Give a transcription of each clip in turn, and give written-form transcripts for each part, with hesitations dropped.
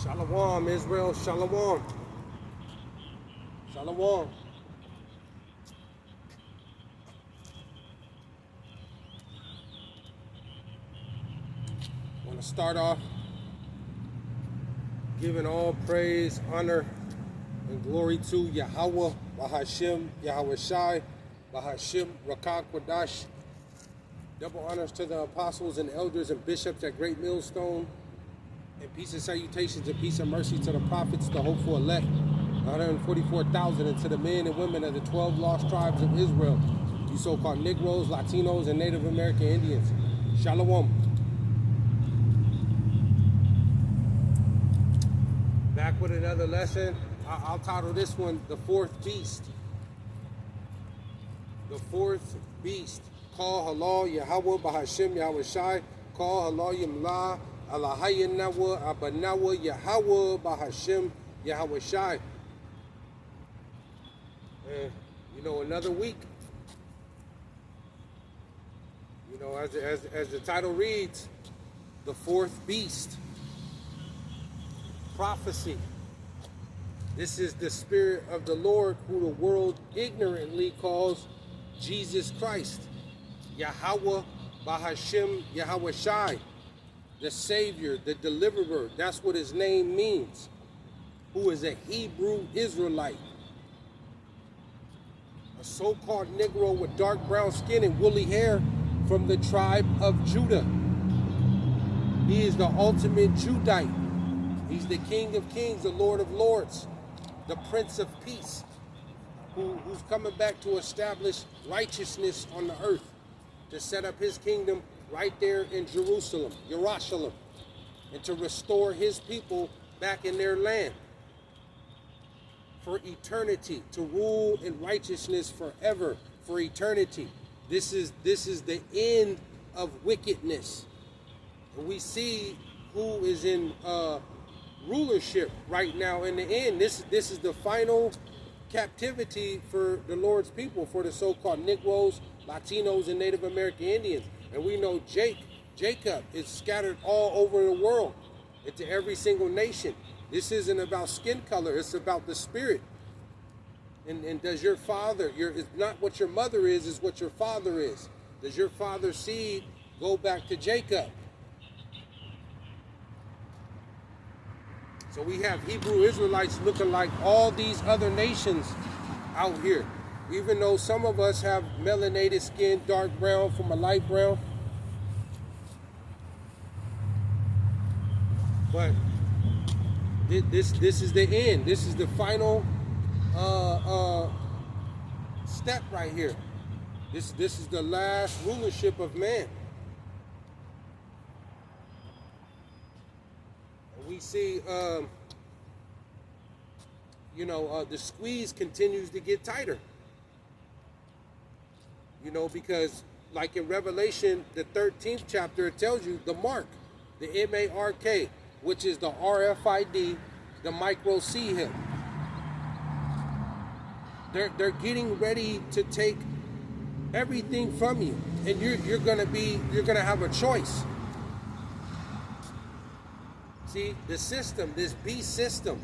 Shalom, Israel. Shalom. Shalom. I want to start off giving all praise, honor, and glory to Yahawah, Bahasham, Yahawashi, Bahasham, Rakak Wadash. Double honors to the apostles and elders and bishops at Great Millstone. And peace and salutations and peace and mercy to the prophets, the hopeful elect, 144,000, and to the men and women of the 12 lost tribes of Israel, you so-called Negroes, Latinos, and Native American Indians. Shalom. Back with another lesson. I'll title this one, The Fourth Beast. The Fourth Beast. Call halal Yahawah Bahasham Yahawashi. Call halal Yamla Allahayanawa Abanawa Yahawah Bahasham Yahawashi. And another week. As the title reads, the fourth beast. Prophecy. This is the Spirit of the Lord, who the world ignorantly calls Jesus Christ. Yahawah Bahasham Yahawashi. The Savior, the Deliverer, that's what his name means, who is a Hebrew Israelite, a so-called Negro with dark brown skin and woolly hair from the tribe of Judah. He is the ultimate Judite. He's the King of Kings, the Lord of Lords, the Prince of Peace, who's coming back to establish righteousness on the earth, to set up his kingdom right there in Jerusalem, and to restore his people back in their land for eternity, to rule in righteousness forever, for eternity. This is the end of wickedness. And we see who is in rulership right now in the end. This is the final captivity for the Lord's people, for the so-called Negroes, Latinos, and Native American Indians. And we know Jacob is scattered all over the world into every single nation. This isn't about skin color, it's about the spirit. And does your father, it's not what your mother is what your father is. Does your father's seed go back to Jacob? So we have Hebrew Israelites looking like all these other nations out here. Even though some of us have melanated skin, dark brown from a light brown. But this is the end. This is the final step right here. This is the last rulership of man. And we see, the squeeze continues to get tighter. Because like in Revelation, the 13th chapter, it tells you the mark, the M-A-R-K, which is the RFID, the micro C-hip. They're getting ready to take everything from you, and you're gonna have a choice. See, the system, this beast system,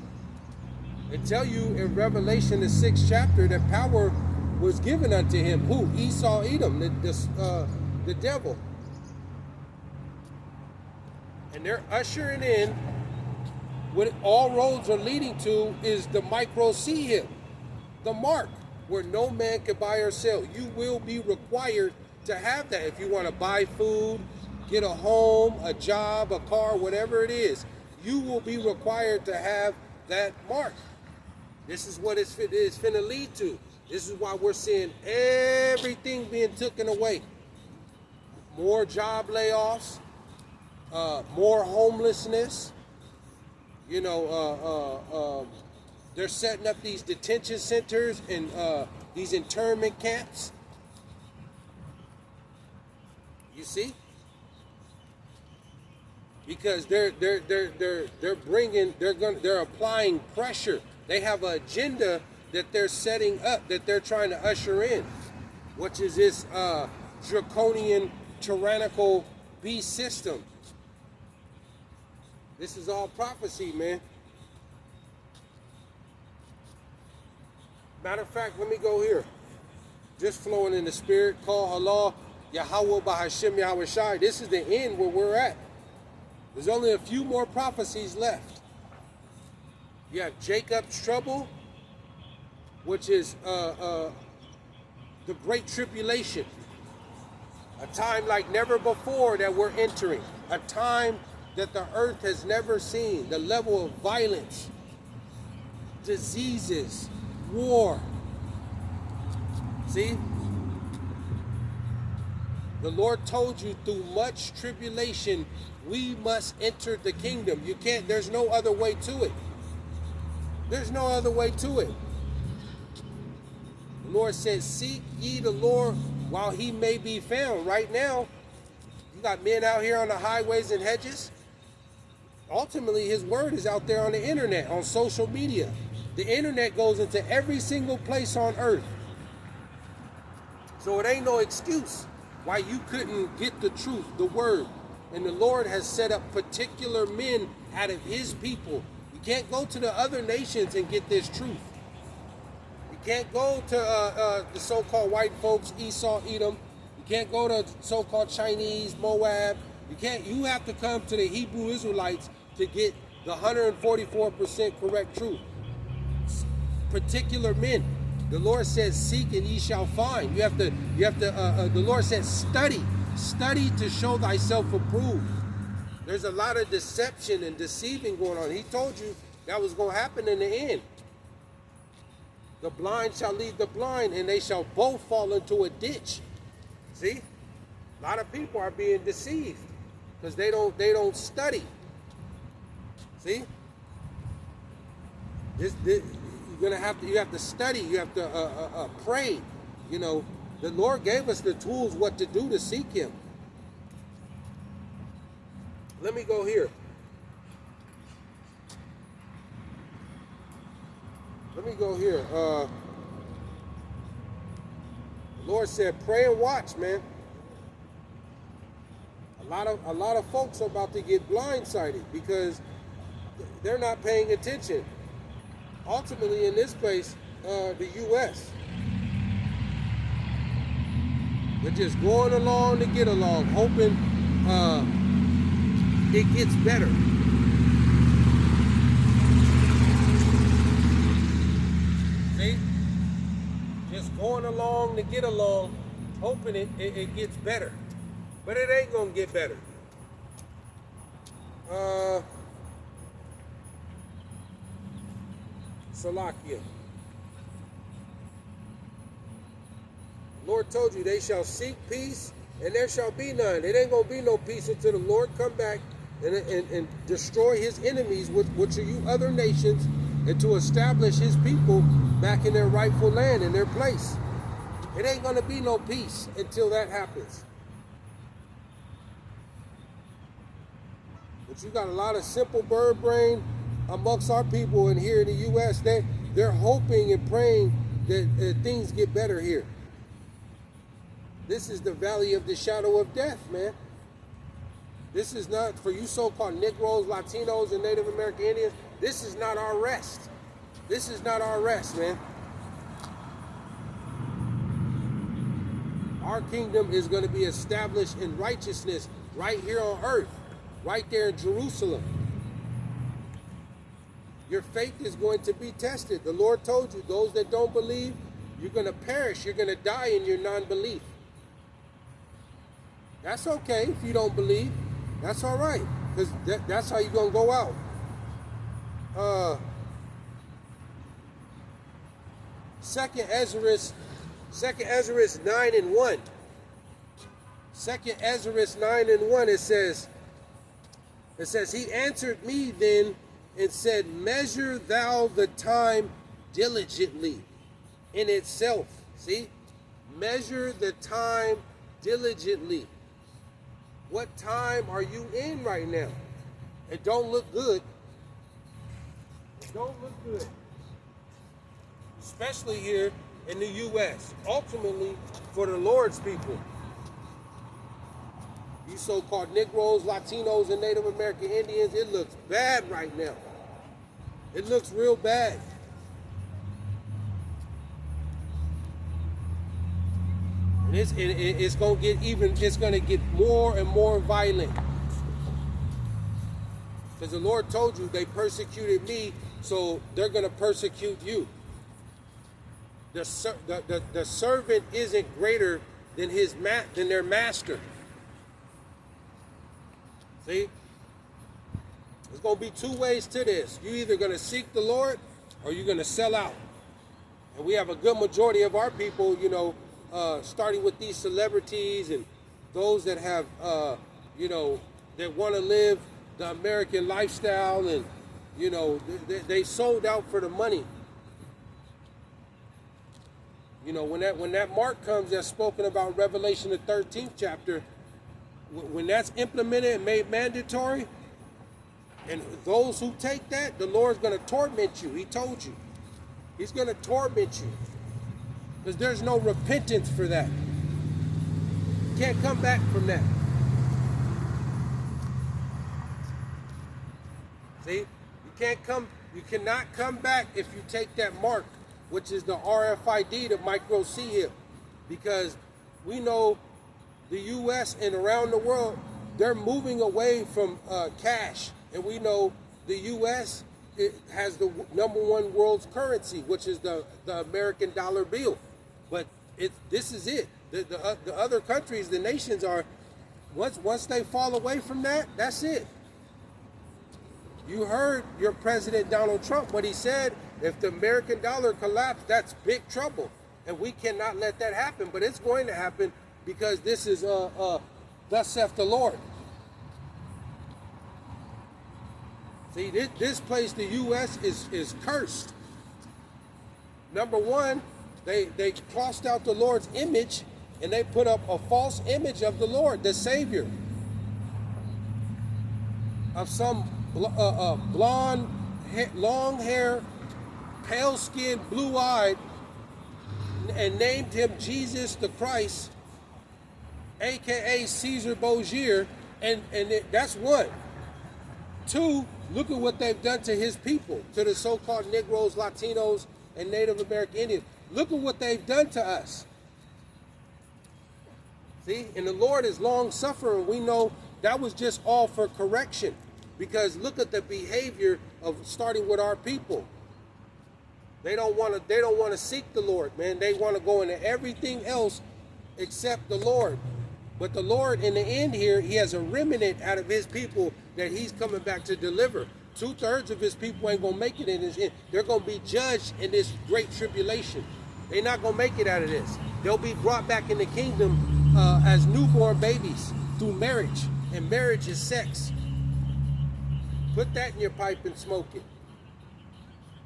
it tell you in Revelation, the 6th chapter, that power was given unto him. Who? Esau, Edom, the devil. And they're ushering in what all roads are leading to is the micro C-hip, the mark, where no man can buy or sell. You will be required to have that if you want to buy food, get a home, a job, a car, whatever it is. You will be required to have that mark. This is what it's finna lead to. This is why we're seeing everything being taken away. More job layoffs, more homelessness. They're setting up these detention centers and these internment camps. You see? Because they're applying pressure. They have an agenda that they're setting up, that they're trying to usher in, which is this draconian, tyrannical beast system. This is all prophecy, man. Matter of fact, let me go here. Just flowing in the spirit. Call Allah, Yahawah, Bahasham, Yahawashi. This is the end where we're at. There's only a few more prophecies left. You have Jacob's trouble, which is the Great Tribulation. A time like never before that we're entering. A time that the earth has never seen. The level of violence, diseases, war. See? The Lord told you through much tribulation, we must enter the kingdom. You can't, there's no other way to it. There's no other way to it. The Lord said, seek ye the Lord while he may be found. Right now, you got men out here on the highways and hedges. Ultimately, his word is out there on the internet, on social media. The internet goes into every single place on earth. So it ain't no excuse why you couldn't get the truth, the word. And the Lord has set up particular men out of his people. You can't go to the other nations and get this truth. You can't go to the so-called white folks, Esau, Edom. You can't go to so-called Chinese, Moab. You have to come to the Hebrew Israelites to get the 144% correct truth. Particular men. The Lord says, seek and ye shall find. The Lord says, study to show thyself approved. There's a lot of deception and deceiving going on. He told you that was going to happen in the end. The blind shall lead the blind, and they shall both fall into a ditch. See? A lot of people are being deceived because they don't study. See? You have to study. You have to pray. You know, the Lord gave us the tools what to do to seek him. Let me go here. The Lord said, pray and watch, man. A lot of folks are about to get blindsided because they're not paying attention. Ultimately, in this place, the U.S., they're just going along to get along, hoping it gets better. See? Just going along to get along, hoping it gets better. But it ain't going to get better. Salakia. Lord told you they shall seek peace and there shall be none. It ain't going to be no peace until the Lord come back and destroy his enemies, which are you other nations, and to establish his people back in their rightful land, in their place. It ain't going to be no peace until that happens. But you got a lot of simple bird brain amongst our people in here in the U.S. They're hoping and praying that things get better here. This is the valley of the shadow of death, man. This is not, for you so-called Negroes, Latinos, and Native American Indians, this is not our rest. This is not our rest, man. Our kingdom is going to be established in righteousness right here on earth, right there in Jerusalem. Your faith is going to be tested. The Lord told you, those that don't believe, you're going to perish. You're going to die in your non-belief. That's okay if you don't believe. That's all right, because that's how you're going to go out. Second Ezra 9:1. Second Ezra 9:1, it says, he answered me then and said, measure thou the time diligently in itself. See? Measure the time diligently. What time are you in right now? It don't look good. It don't look good. Especially here in the U.S. Ultimately, for the Lord's people. You so-called Negroes, Latinos, and Native American Indians, it looks bad right now. It looks real bad. And it's going to get more and more violent. Because the Lord told you they persecuted me, so they're going to persecute you. The servant isn't greater than their master. See? There's going to be two ways to this. You're either going to seek the Lord or you're going to sell out. And we have a good majority of our people, you know, starting with these celebrities and those that have, you know, that want to live the American lifestyle, and, you know, they sold out for the money. You know, when that mark comes that's spoken about in Revelation the 13th chapter, when that's implemented and made mandatory, and those who take that, the Lord's going to torment you. He told you. He's going to torment you. Because there's no repentance for that. You can't come back from that. See? You cannot come back if you take that mark, which is the RFID, the micro C-hip. Because we know the U.S. and around the world, they're moving away from cash. And we know the U.S. has the #1 world's currency, which is the American dollar bill. But this is it. The other countries, the nations are, once they fall away from that, that's it. You heard your President Donald Trump, what he said. If the American dollar collapsed, that's big trouble. And we cannot let that happen. But it's going to happen because this is, thus saith the Lord. See, this place, the U.S., is cursed. Number one, they crossed out the Lord's image, and they put up a false image of the Lord, the Savior, of some blonde, long hair, pale skin, blue-eyed, and named him Jesus the Christ, a.k.a. Caesar Borgia, and that's one. Two, look at what they've done to his people, to the so-called Negroes, Latinos, and Native American Indians. Look at what they've done to us. See? And the Lord is long-suffering. We know that was just all for correction. Because look at the behavior of starting with our people. They don't want to seek the Lord, man. They want to go into everything else except the Lord. But the Lord, in the end here, he has a remnant out of his people that he's coming back to deliver. 2/3 of his people ain't going to make it in his end. They're going to be judged in this great tribulation. They're not going to make it out of this. They'll be brought back in the kingdom as newborn babies through marriage. And marriage is sex. Put that in your pipe and smoke it.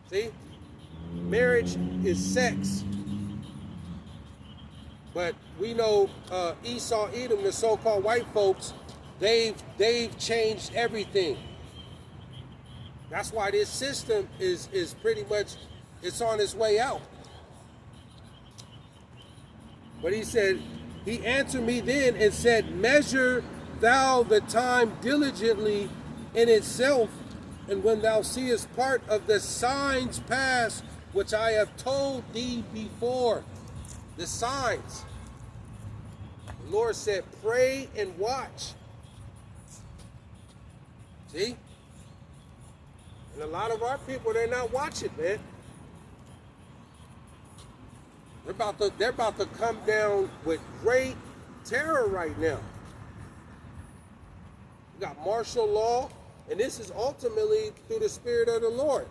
See? Marriage is sex. But we know Esau, Edom, the so-called white folks, they've changed everything. That's why this system is pretty much, it's on its way out. But he said, he answered me then and said, measure thou the time diligently in itself, and when thou seest part of the signs pass, which I have told thee before. The signs. The Lord said, pray and watch. See? And a lot of our people, they're not watching, man. They're about to come down with great terror right now. You got martial law, and this is ultimately through the Spirit of the Lord.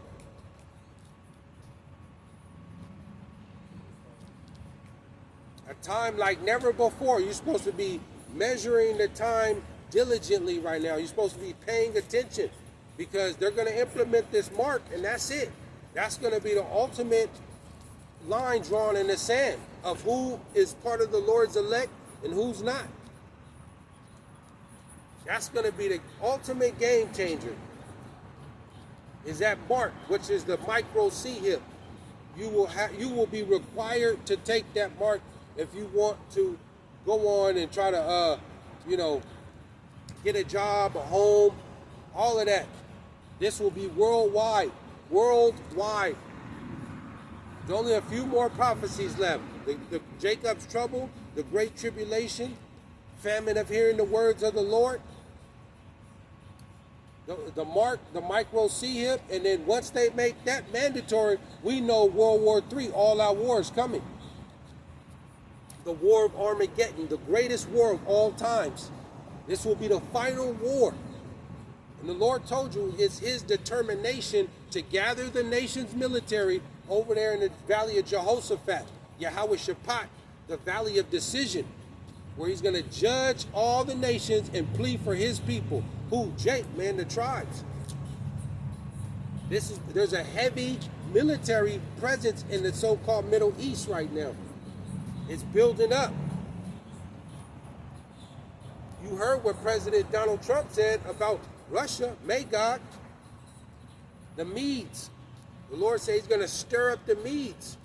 A time like never before. You're supposed to be measuring the time diligently right now. You're supposed to be paying attention, because they're going to implement this mark, and that's it. That's going to be the ultimate line drawn in the sand of who is part of the Lord's elect and who's not. That's going to be the ultimate game changer. Is that mark, which is the micro C hip. You will be required to take that mark if you want to go on and try to get a job, a home, all of that. This will be worldwide. Worldwide. There's only a few more prophecies left. The Jacob's trouble, the great tribulation, famine of hearing the words of the Lord, the mark, the micro C-hip, and then once they make that mandatory, we know World War III, all our war is coming. The war of Armageddon, the greatest war of all times. This will be the final war. And the Lord told you it's his determination to gather the nation's military over there in the valley of Jehoshaphat, Yahawashi, the valley of decision, where he's going to judge all the nations and plead for his people. Who? Jake, man, the tribes. There's a heavy military presence in the so-called Middle East right now. It's building up. You heard what President Donald Trump said about Russia, Magog, the Medes. The Lord says he's going to stir up the Medes.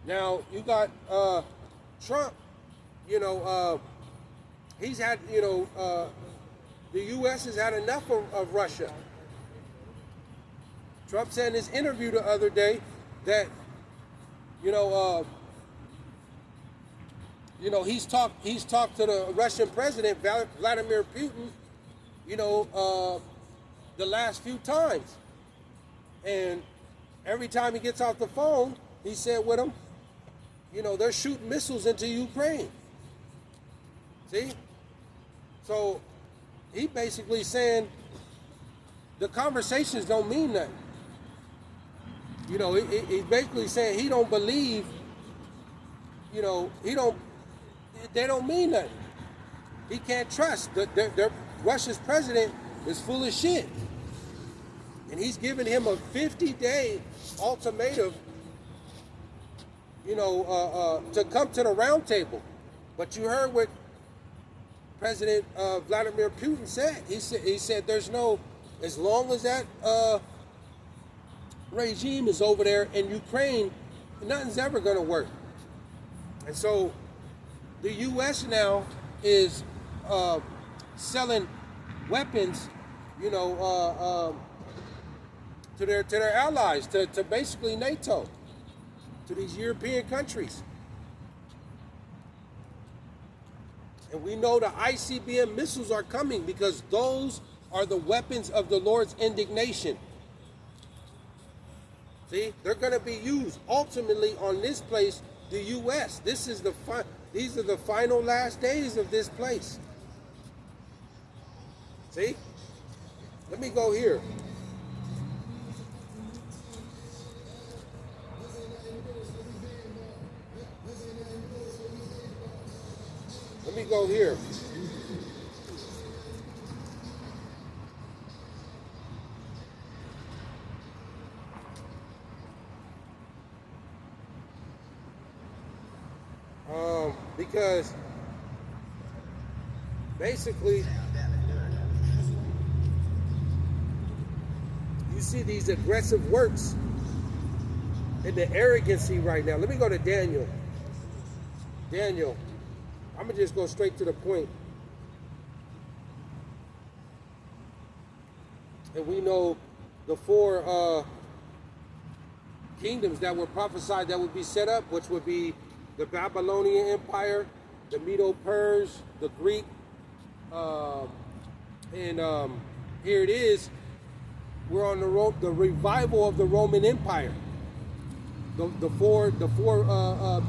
Now, you got Trump, he's had, the U.S. has had enough of Russia. Trump said in his interview the other day that, he's talked to the Russian president, Vladimir Putin, the last few times. And every time he gets off the phone, he said with him, they're shooting missiles into Ukraine. See? So he basically saying the conversations don't mean nothing. He's basically saying he don't believe, they don't mean nothing. He can't trust. Russia's president is full of shit. And he's giving him a 50-day ultimatum, to come to the round table. But you heard what President Vladimir Putin said. He said there's no, as long as that regime is over there in Ukraine, nothing's ever going to work. And so the U.S. now is selling weapons, to their allies, to basically NATO, to these European countries. And we know the ICBM missiles are coming because those are the weapons of the Lord's indignation. See, they're going to be used ultimately on this place, the U.S. These are the final last days of this place. See? Let me go here. Let me go here. Because basically you see these aggressive works and the arrogancy right now. Let me go to Daniel. Daniel. I'm going to just go straight to the point. And we know the four kingdoms that were prophesied that would be set up, which would be the Babylonian Empire, the Medo-Persian, the Greek, and here it is. We're on the revival of the Roman Empire. The four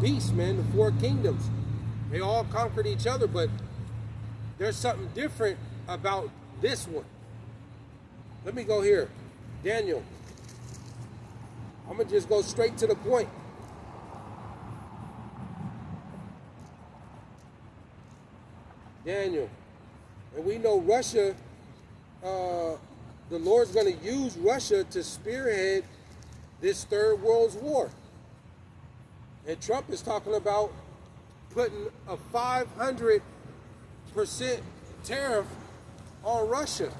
beasts, man, the four kingdoms. They all conquered each other, but there's something different about this one. Let me go here. Daniel. I'm going to just go straight to the point. Daniel. And we know Russia, the Lord's going to use Russia to spearhead this third world war. And Trump is talking about putting a 500% tariff on Russia.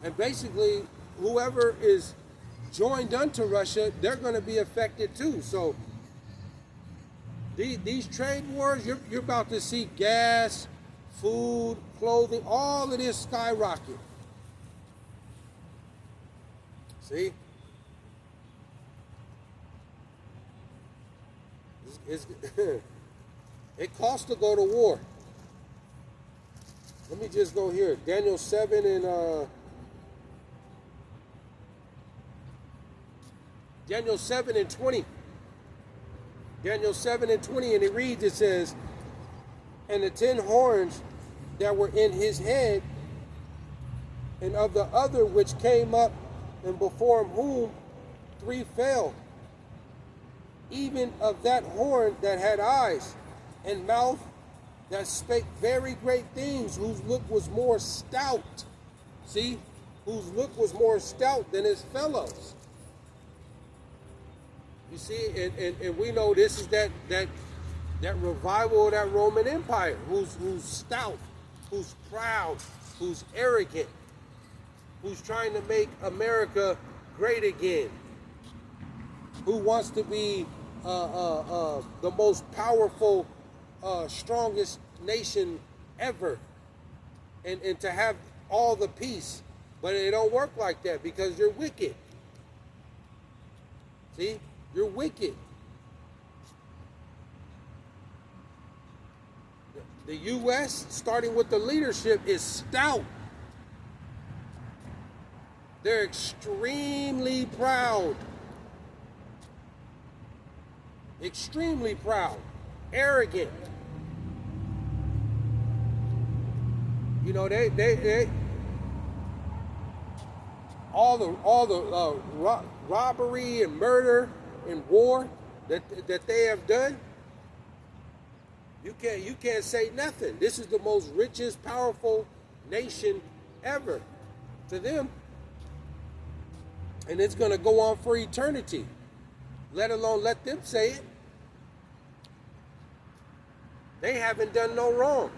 And basically, whoever is joined unto Russia, they're going to be affected too. So these trade wars, you're about to see gas, food, clothing, all of this skyrocket. See? It costs to go to war. Let me just go here. Daniel 7 and Daniel 7 and 20. Daniel 7 and 20, and it reads, it says, and the 10 horns that were in his head, and of the other which came up, and before whom 3 fell, even of that horn that had eyes and mouth that spake very great things, whose look was more stout. See? Whose look was more stout than his fellows. You see, and we know this is that revival of that Roman Empire, who's stout, who's proud, who's arrogant, who's trying to make America great again, who wants to be the most powerful, strongest nation ever, and to have all the peace. But it don't work like that because you're wicked. See? You're wicked. The U.S., starting with the leadership, is stout. They're extremely proud. Extremely proud. Arrogant. You know, they all the robbery and murder and war that they have done, you can't say nothing. This is the most richest, powerful nation ever to them, and it's going to go on for eternity. Let alone let them say it. They haven't done no wrong.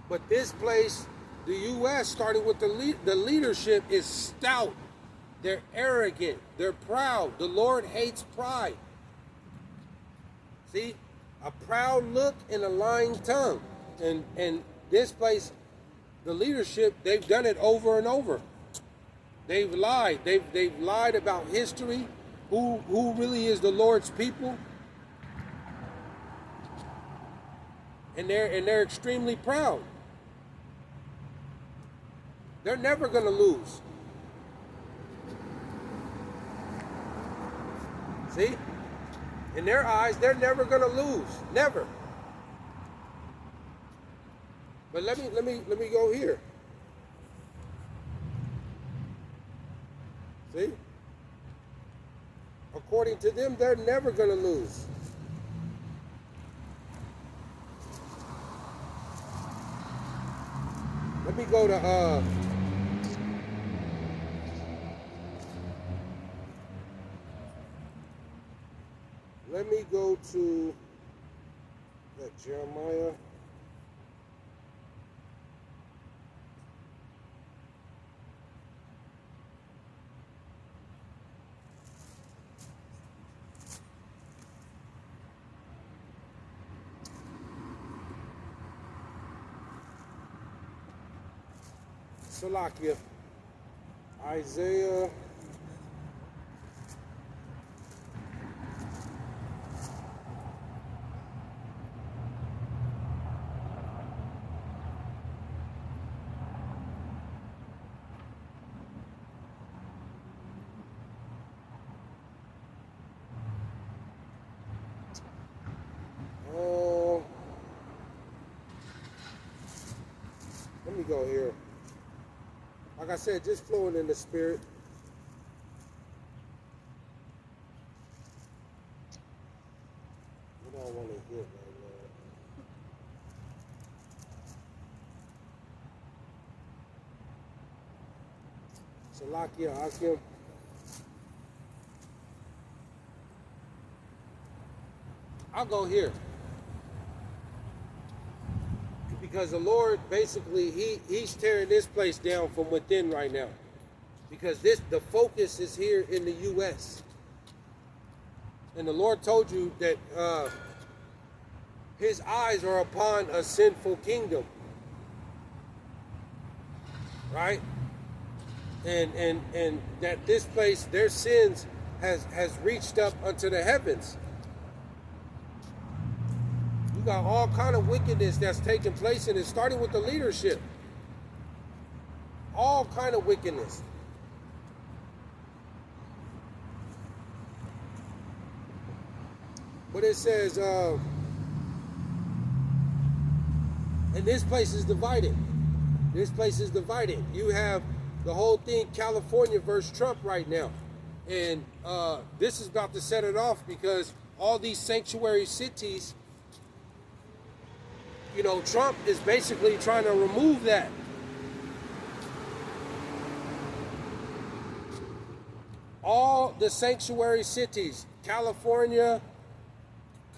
But this place, the U.S., starting with the leadership, is stout. They're arrogant. They're proud. The Lord hates pride. See? A proud look and a lying tongue. And this place, the leadership, they've done it over and over. They've lied. They've lied about history. Who really is the Lord's people? And they're extremely proud. They're never going to lose. See? In their eyes, they're never going to lose. Never. But let me go here. See? According to them, they're never going to lose. Let me go to let me go to that Jeremiah. Salakia. Isaiah. Let me go here. Like I said, just flowing in the spirit. What do I want to hear right now? Salakia, Akim. I'll go here. Because the Lord, basically, He's tearing this place down from within right now. Because the focus is here in the U.S. And the Lord told you that his eyes are upon a sinful kingdom. Right? And that this place, their sins has reached up unto the heavens. You got all kind of wickedness that's taking place, and it's starting with the leadership. All kind of wickedness. But it says, and this place is divided. This place is divided. You have the whole thing, California versus Trump right now. And this is about to set it off, because all these sanctuary cities, you know, Trump is basically trying to remove that. All the sanctuary cities, California,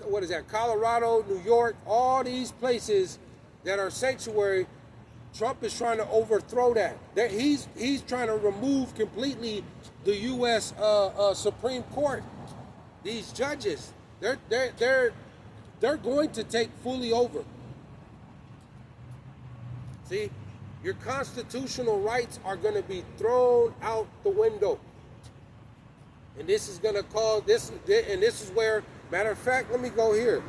what is that, Colorado, New York, all these places that are sanctuary, Trump is trying to overthrow that. He's trying to remove completely the U.S. Supreme Court. These judges, they're going to take fully over. See, your constitutional rights are going to be thrown out the window, and this is going to cause this. And this is where, matter of fact, let me go here.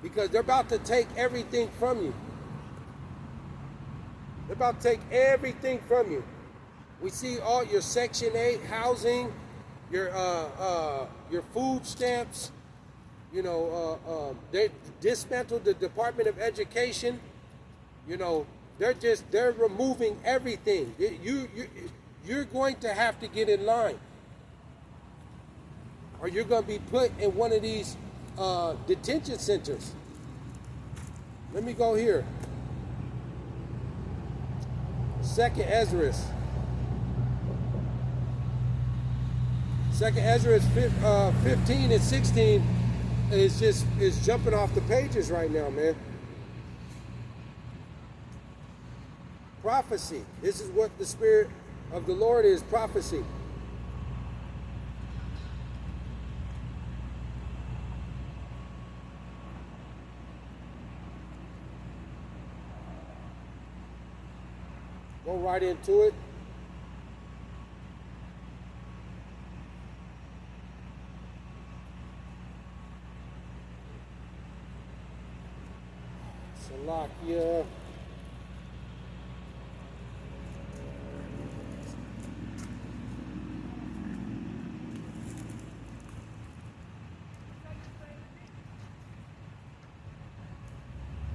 Because they're about to take everything from you. They're about to take everything from you. We see all your Section 8 housing, your food stamps. You know, they dismantled the Department of Education. You know, they're removing everything. You're going to have to get in line, or you're going to be put in one of these detention centers. Let me go here. Second Ezra 15 and 16 is jumping off the pages right now, man. Prophecy. This is what the Spirit of the Lord is, prophecy. Go right into it. Salakia.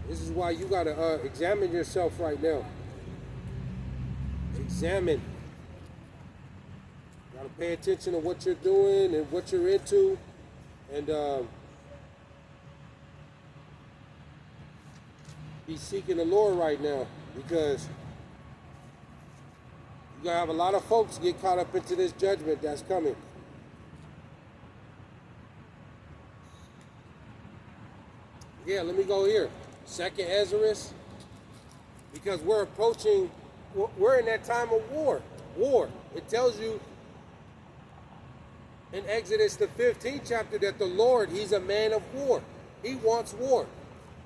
This is why you got to examine yourself right now. Examine. You got to pay attention to what you're doing and what you're into. And be seeking the Lord right now, because you're going to have a lot of folks get caught up into this judgment that's coming. Yeah, let me go here. Second Ezra, because we're in that time of war. It tells you in Exodus the 15th chapter that the Lord, he's a man of war. He wants war.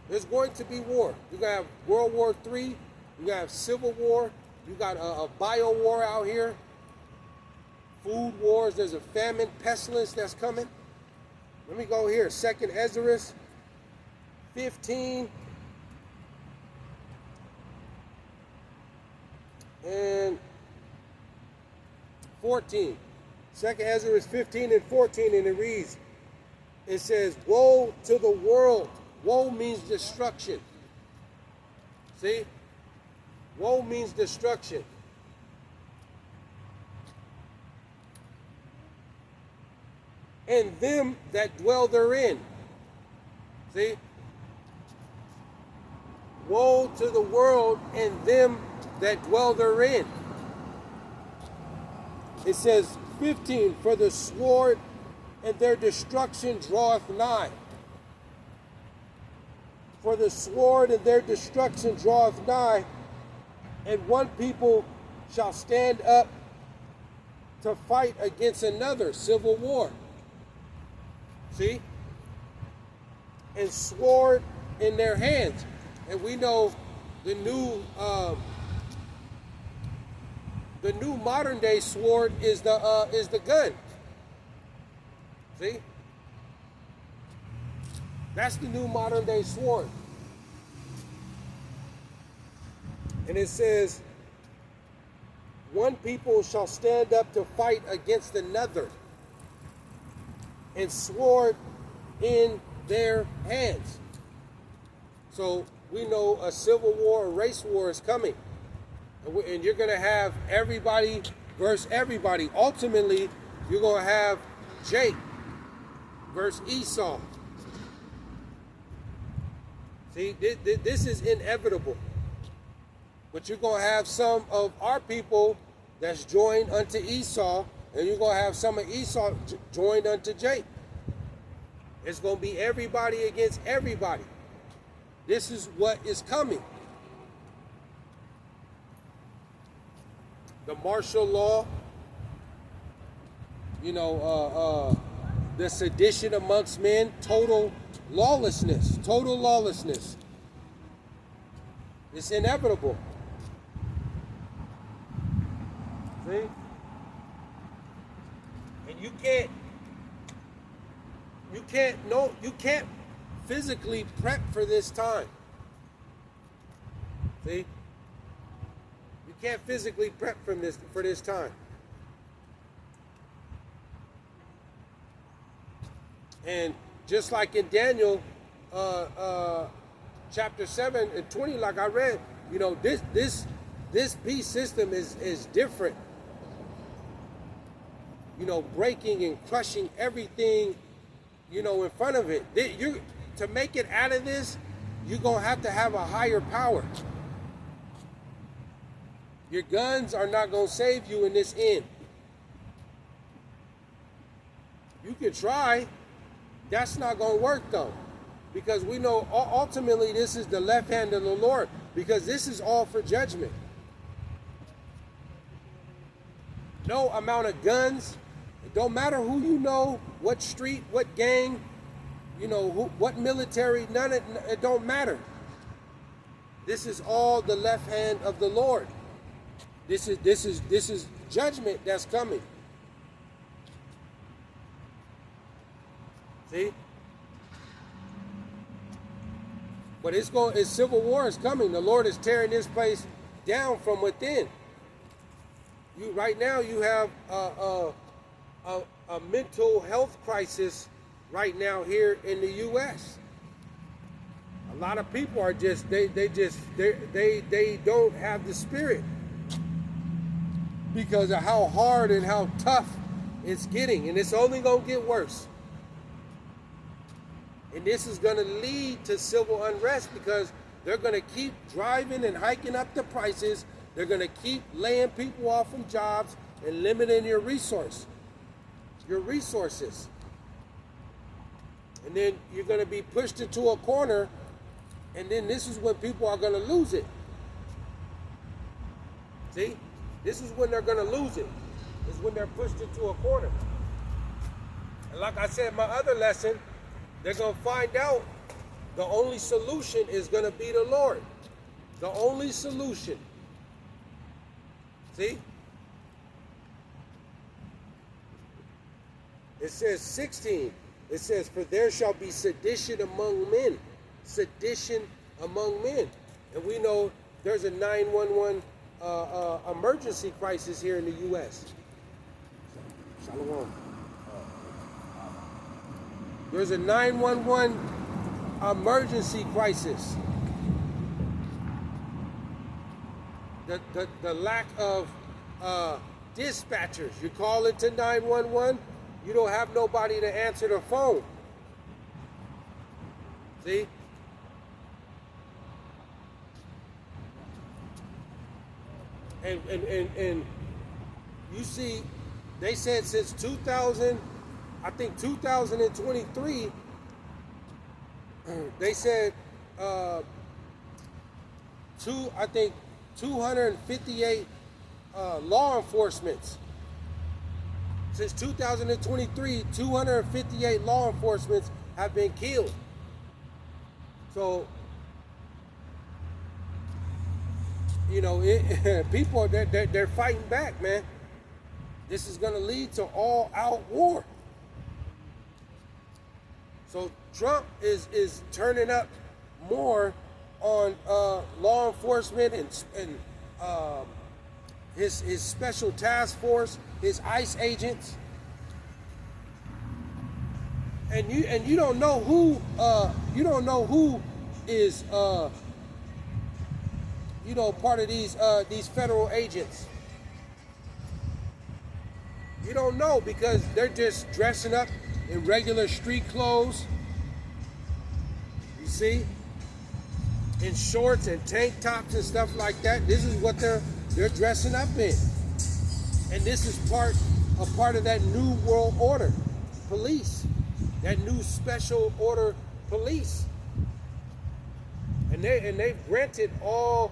There's going to be war. You're going to have World War III. You're going to have Civil War. You got a bio war out here. Food wars. There's a famine, pestilence that's coming. Let me go here. Second Ezra 15 and 14. Second Ezra 15 and 14, and it reads, it says, woe to the world. Woe means destruction. See? Woe means destruction. And them that dwell therein. See? Woe to the world and them that dwell therein. It says 15, for the sword and their destruction draweth nigh. For the sword and their destruction draweth nigh, and one people shall stand up to fight against another, civil war. See? And sword in their hands. And we know the new modern day sword is the gun. See? That's the new modern day sword. And it says, one people shall stand up to fight against another, and sword in their hands. So we know a civil war, a race war is coming. And you're going to have everybody versus everybody. Ultimately, you're going to have Jake versus Esau. See, this is inevitable. But you're going to have some of our people that's joined unto Esau, and you're going to have some of Esau joined unto Jake. It's going to be everybody against everybody. This is what is coming. The martial law, the sedition amongst men, total lawlessness. It's inevitable. See? And you can't physically prep for this time. See? You can't physically prep for this time. And just like in Daniel chapter 7 and 20, like I read, this beast system is different. Breaking and crushing everything, in front of it. To make it out of this, you're going to have a higher power. Your guns are not going to save you in this end. You can try. That's not going to work, though. Because we know ultimately this is the left hand of the Lord. Because this is all for judgment. No amount of guns. It don't matter who you know, what street, what gang, what military, none of it don't matter. This is all the left hand of the Lord. This is judgment that's coming. See? But it's civil war is coming. The Lord is tearing this place down from within. Right now you have a mental health crisis right now here in the U.S. A lot of people are they don't have the spirit because of how hard and how tough it's getting, and it's only going to get worse. And this is going to lead to civil unrest because they're going to keep driving and hiking up the prices. They're going to keep laying people off from jobs and limiting your resources. And then you're going to be pushed into a corner, and then this is when people are going to lose it. See? This is when they're going to lose it. Is when they're pushed into a corner. And like I said in my other lesson, they're going to find out the only solution is going to be the Lord. The only solution. See? It says 16. It says, for there shall be sedition among men. Sedition among men. And we know there's a 911 emergency crisis here in the U.S. Shalom. There's a 911 emergency crisis. The lack of dispatchers. You call into 911, you don't have nobody to answer the phone. See? And you see, they said since 2023, they said 258 law enforcements Since 2023, 258 law enforcement have been killed. So, you know, people, they're fighting back, man. This is going to lead to all-out war. So Trump is turning up more on law enforcement and his special task force, his ICE agents, and you don't know who is part of these federal agents. You don't know because they're just dressing up in regular street clothes. You see, in shorts and tank tops and stuff like that. This is what they're dressing up in, and this is a part of that new world order police, that new special order police, and they've granted all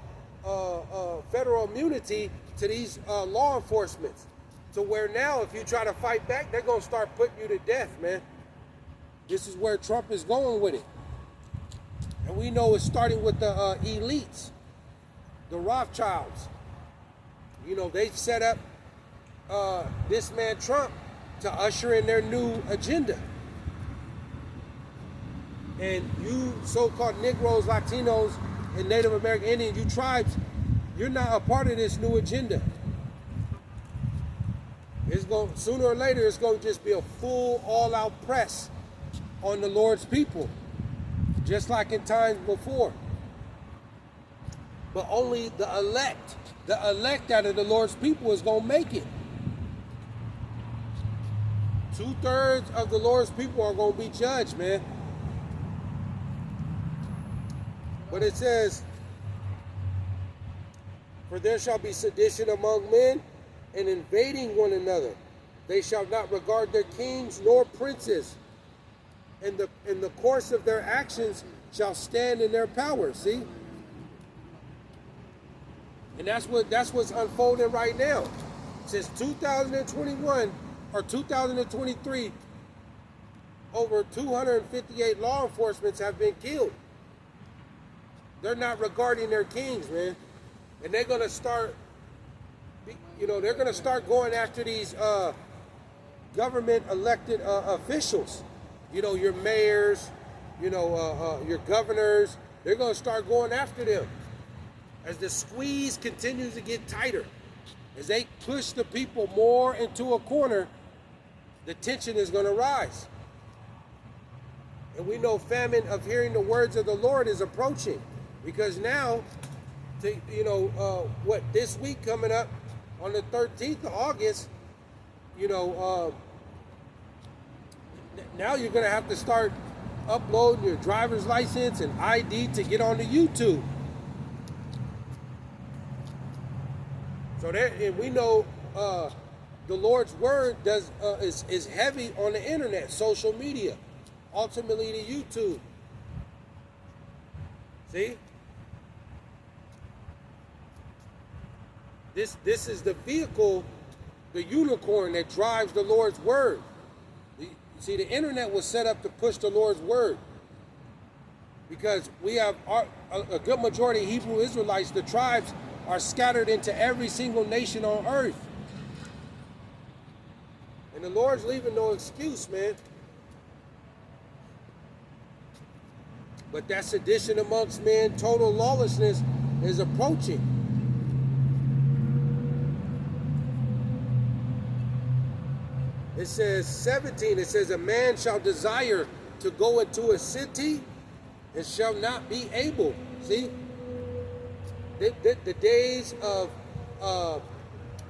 federal immunity to these law enforcement, to where now if you try to fight back, they're gonna start putting you to death, man. This is where Trump is going with it, and we know it's starting with the elites, the Rothschilds. You know, they've set up this man Trump to usher in their new agenda. And you so-called Negroes, Latinos, and Native American Indians, you tribes, you're not a part of this new agenda. It's going, sooner or later, it's going to just be a full, all-out press on the Lord's people, just like in times before. But only the elect out of the Lord's people is going to make it. 2/3 of the Lord's people are going to be judged, man. But it says, for there shall be sedition among men and invading one another. They shall not regard their kings nor princes. And the course of their actions shall stand in their power. See? And that's what's unfolding right now. Since 2021 or 2023, over 258 law enforcement have been killed. They're not regarding their kings, man. And they're gonna start, they're gonna start going after these government elected officials. Your mayors, your governors. They're gonna start going after them. As the squeeze continues to get tighter, as they push the people more into a corner, the tension is going to rise. And we know famine of hearing the words of the Lord is approaching, because now, this week coming up on the 13th of August, now you're going to have to start uploading your driver's license and ID to get onto YouTube. So and we know the Lord's word is heavy on the internet, social media, ultimately to YouTube. See? This is the vehicle, the unicorn that drives the Lord's word. See, the internet was set up to push the Lord's word, because we have a good majority of Hebrew Israelites, the tribes, are scattered into every single nation on earth. And the Lord's leaving no excuse, man. But that sedition amongst men, total lawlessness, is approaching. It says 17, it says, a man shall desire to go into a city and shall not be able. See? The days of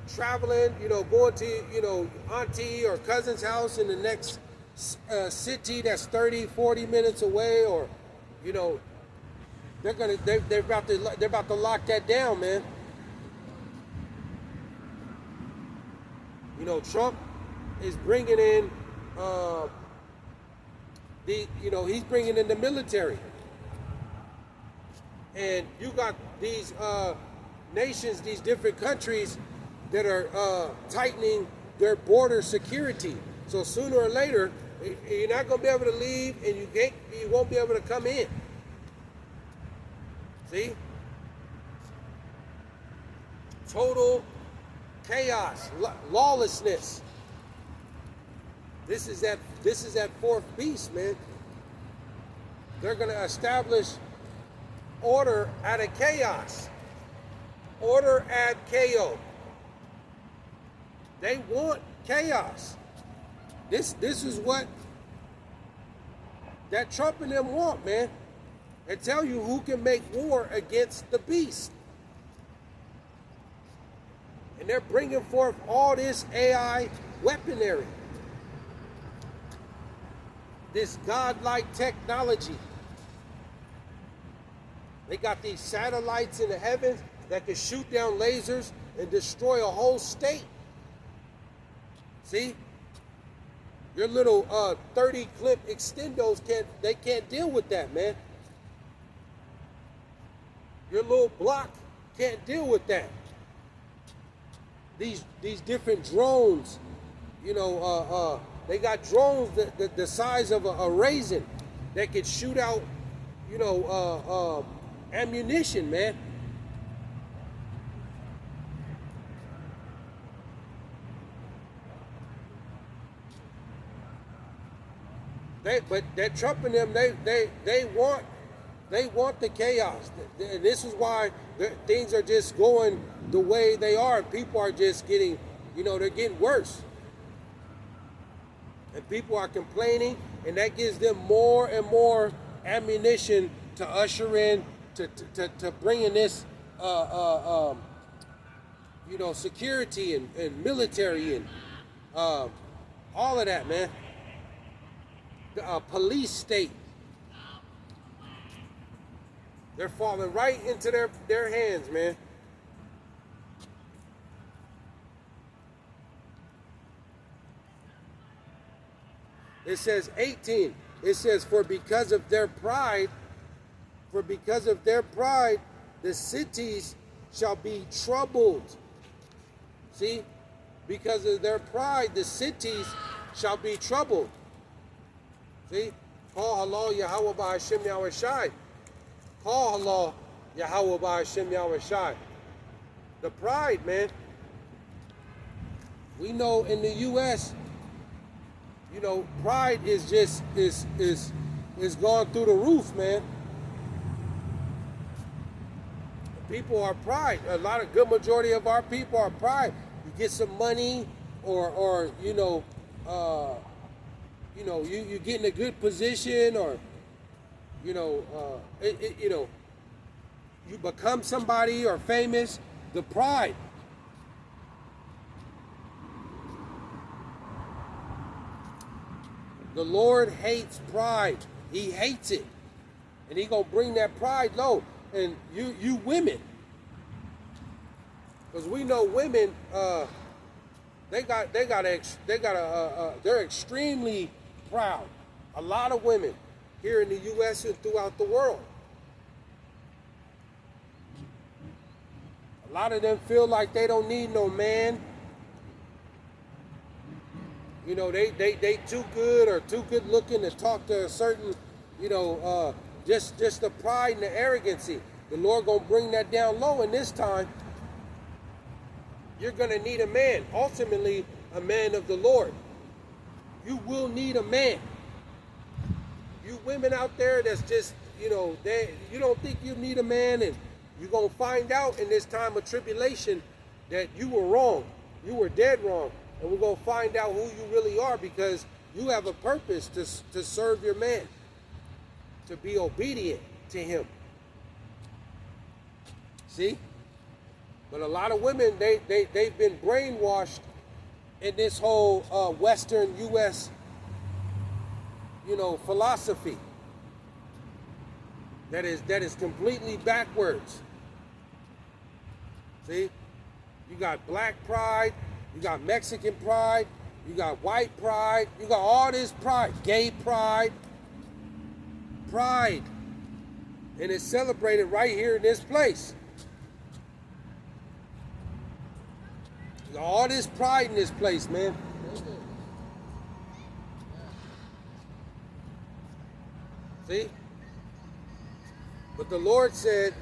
traveling, going to, auntie or cousin's house in the next city that's 30, 40 minutes away, or, they're about to lock that down, man. Trump is bringing in he's bringing in the military. And you got these nations, these different countries that are tightening their border security. So sooner or later, you're not going to be able to leave, and you won't be able to come in. See? Total chaos, lawlessness. This is that fourth beast, man. They're going to establish order out of chaos. Order ad chaos. They want chaos. This is what that Trump and them want, man. They tell you who can make war against the beast. And they're bringing forth all this AI weaponry. This godlike technology. They got these satellites in the heavens that can shoot down lasers and destroy a whole state. See? Your little 30 clip extendos can't deal with that, man. Your little block can't deal with that. These different drones, you know, they got drones the size of a raisin that could shoot out, you know, ammunition, man. But that Trump and them, they want the chaos. And this is why things are just going the way they are. People are just getting, you know, they're getting worse. And people are complaining, and that gives them more and more ammunition to usher in, to bring in this, you know, security and military and all of that, man. The police state. They're falling right into their hands, man. It says 18. It says, for because of their pride, the cities shall be troubled. See? Because of their pride, the cities shall be troubled. See? Call halal Yahawah Bahasham Yahawashi. Call halal Yahawah Bahasham Yahawashi. The pride, man. We know in the U.S., you know, pride is just is gone through the roof, man. People are pride. A good majority of our people are pride. You get some money, or you know, you get in a good position, or you know, you know, you become somebody or famous. The pride. The Lord hates pride. He hates it. And he gonna bring that pride low. And you women, because we know women, they're extremely proud. A lot of women here in the U.S. and throughout the world. A lot of them feel like they don't need no man. You know, they too good or too good looking to talk to a certain, you know, just the pride and the arrogancy. The Lord gonna bring that down low, and this time you're gonna need a man. Ultimately, a man of the Lord. You will need a man. You women out there that's just, you know, you don't think you need a man, and you're gonna find out in this time of tribulation that you were wrong. You were dead wrong. And we're going to find out who you really are, because you have a purpose to serve your man, to be obedient to him. See? But a lot of women, they've been brainwashed in this whole Western U.S., you know, philosophy that is completely backwards. See? You got black pride. You got Mexican pride, you got white pride, you got all this pride, gay pride, and it's celebrated right here in this place. All this pride in this place, man. See? But the Lord said,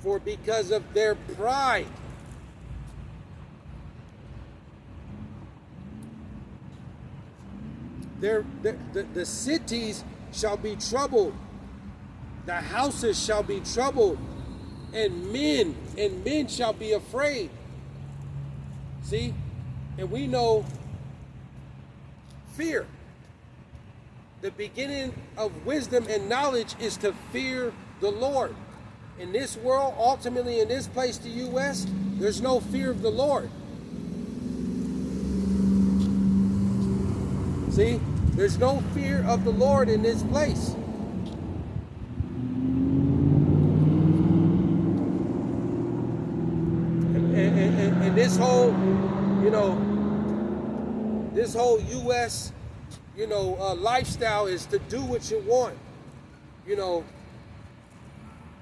for because of their pride, the cities shall be troubled, the houses shall be troubled, and men shall be afraid. See? And we know fear. The beginning of wisdom and knowledge is to fear the Lord. In this world, ultimately in this place, the U.S., there's no fear of the Lord. See? There's no fear of the Lord in this place. And this whole, this whole U.S., lifestyle is to do what you want.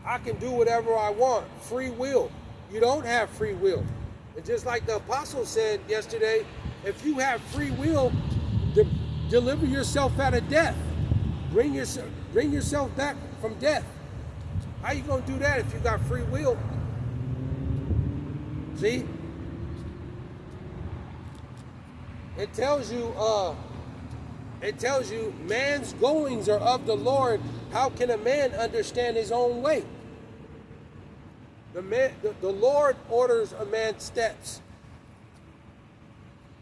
I can do whatever I want. Free will. You don't have free will. And just like the apostle said yesterday, if you have free will, deliver yourself out of death. Bring yourself back from death. How you gonna do that if you got free will? See? It tells you man's goings are of the Lord. How can a man understand his own way? The Lord orders a man's steps.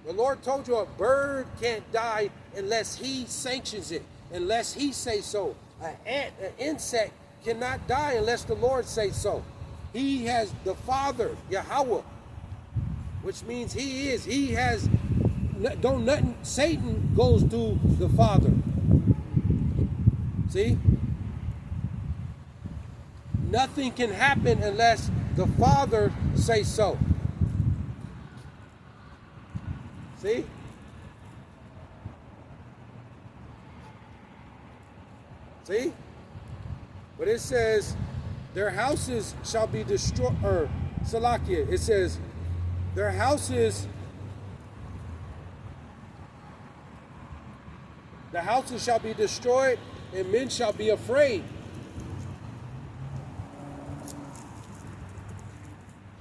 The Lord told you a bird can't die unless he sanctions it, unless he says so. An insect cannot die unless the Lord says so. He has the Father, Yahawah, which means he has, Satan goes to the Father. See? Nothing can happen unless the Father says so. See? See? But it says, their houses shall be destroyed, or Salakia, it says, their houses, the houses shall be destroyed, and men shall be afraid.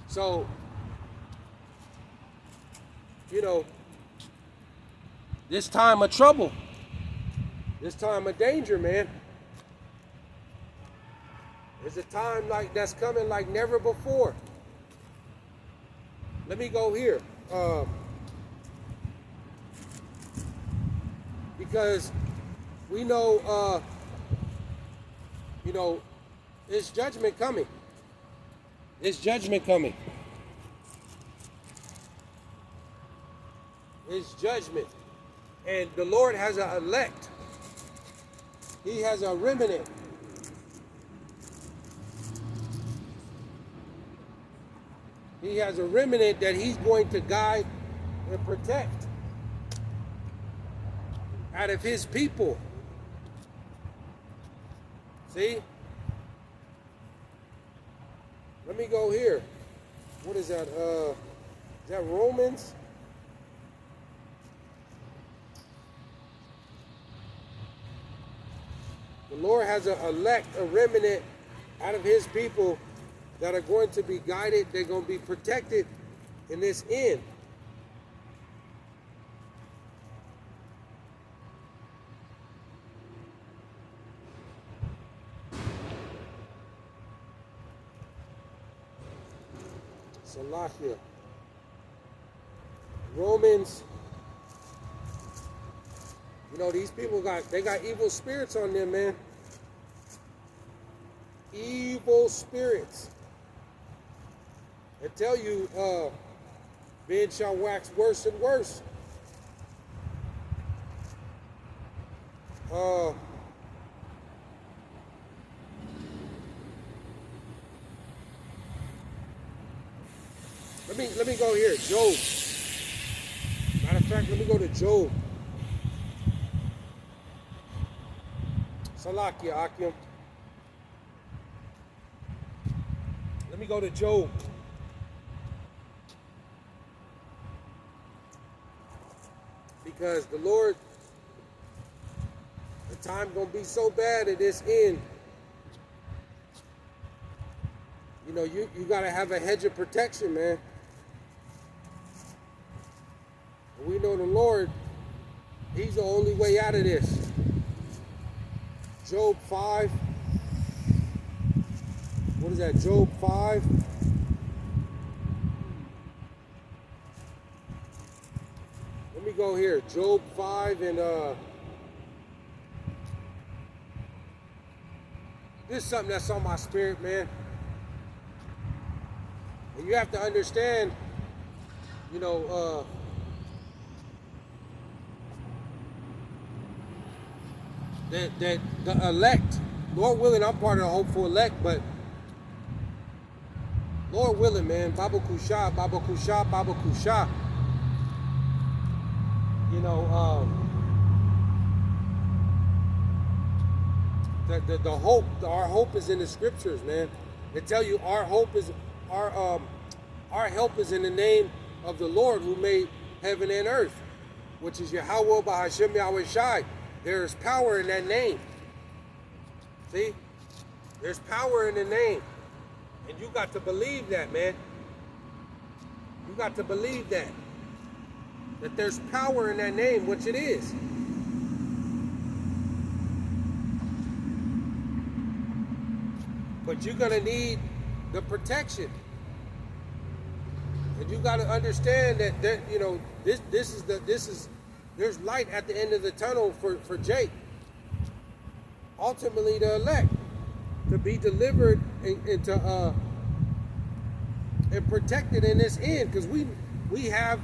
So, this time of trouble, this time of danger, man. There's a time that's coming like never before. Let me go here. Because we know, there's judgment coming. There's judgment coming. It's judgment. And the Lord has an elect. He has a remnant. He has a remnant that he's going to guide and protect out of his people. See? Let me go here. What is that? Is that Romans? The Lord has an elect, a remnant out of his people that are going to be guided. They're going to be protected in this end. Salakia. Romans. These people got evil spirits on them, man. Evil spirits. I tell you, men shall wax worse and worse. Let me go here. Job. Matter of fact, let me go to Job. Salakia, Akim. Let me go to Job. Because the Lord, the time gonna be so bad at this end. You know, you gotta have a hedge of protection, man. We know the Lord, He's the only way out of this. Job 5. What is that? Job 5. Let me go here. Job 5 and this is something that's on my spirit, man. And you have to understand, you know, that the elect, Lord willing, I'm part of the hopeful elect, but Lord willing, man, Baba Kusha, Baba Kusha, Baba Kusha. You know, the hope, our hope is in the scriptures, man. They tell you our hope is our help is in the name of the Lord who made heaven and earth, which is Yahawah, Bahasham, Yahawashi. There's power in that name. See? There's power in the name. And you got to believe that, man. You got to believe that. That there's power in that name, which it is. But you're gonna need the protection. And you gotta understand that you know, there's light at the end of the tunnel for Jake. Ultimately the elect to be delivered into and protected in this end, because we have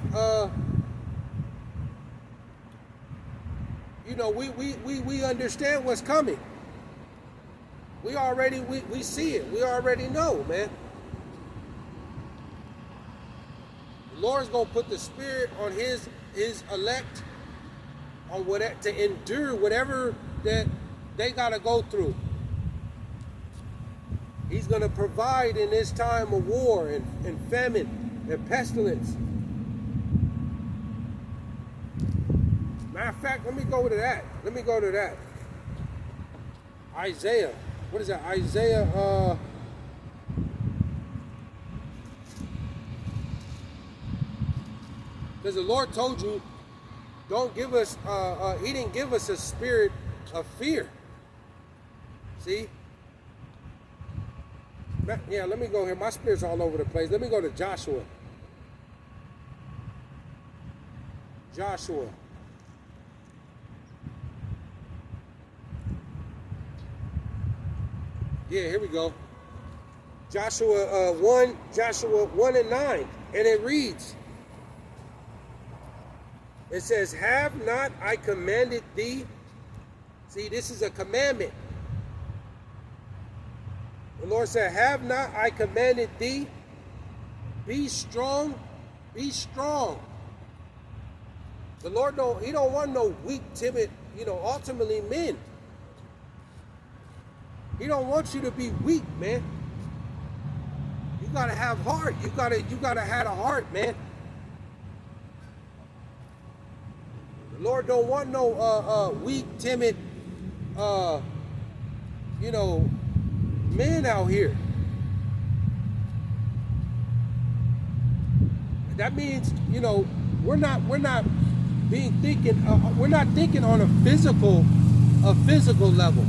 you know, we understand what's coming. We already we see it. We already know, man. The Lord's gonna put the Spirit on His elect on what to endure whatever that they gotta go through. He's gonna provide in this time of war and famine and pestilence. Matter of fact, let me go to that. Let me go to that. Isaiah. What is that? Isaiah, because the Lord told you, don't give us, He didn't give us a spirit of fear. See? Yeah, let me go here. My spirit's all over the place. Let me go to Joshua. Joshua. Yeah, here we go. Joshua 1 and 9. And it reads, it says, have not I commanded thee? See, this is a commandment. The Lord said, have not I commanded thee? Be strong, be strong. The Lord He don't want no weak, timid, you know, ultimately men. He don't want you to be weak, man. You gotta have heart. You gotta have a heart, man. The Lord don't want no weak, timid, you know, men out here. That means, you know, we're not thinking on a physical level.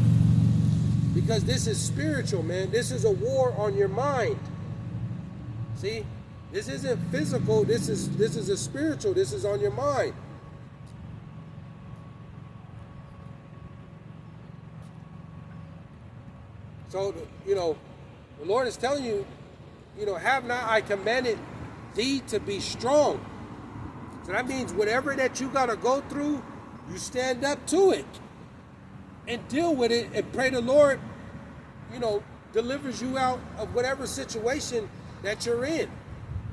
Because this is spiritual, man. This is a war on your mind. See? This isn't physical. This is a spiritual. This is on your mind. So, you know, the Lord is telling you, you know, have not I commanded thee to be strong. So that means whatever that you got to go through, you stand up to it. And deal with it and pray the Lord, you know, delivers you out of whatever situation that you're in.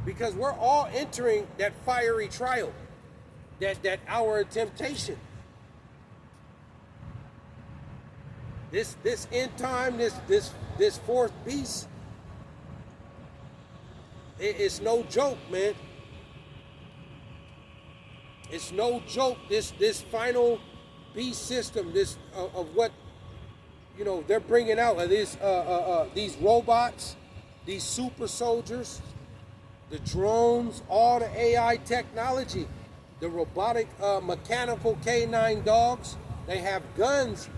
Because we're all entering that fiery trial, that hour of temptation. This end time, this fourth beast, It's no joke, man. It's no joke. This final beast system, this of what they're bringing out of these robots, these super soldiers, the drones, all the AI technology, the robotic mechanical canine dogs. They have guns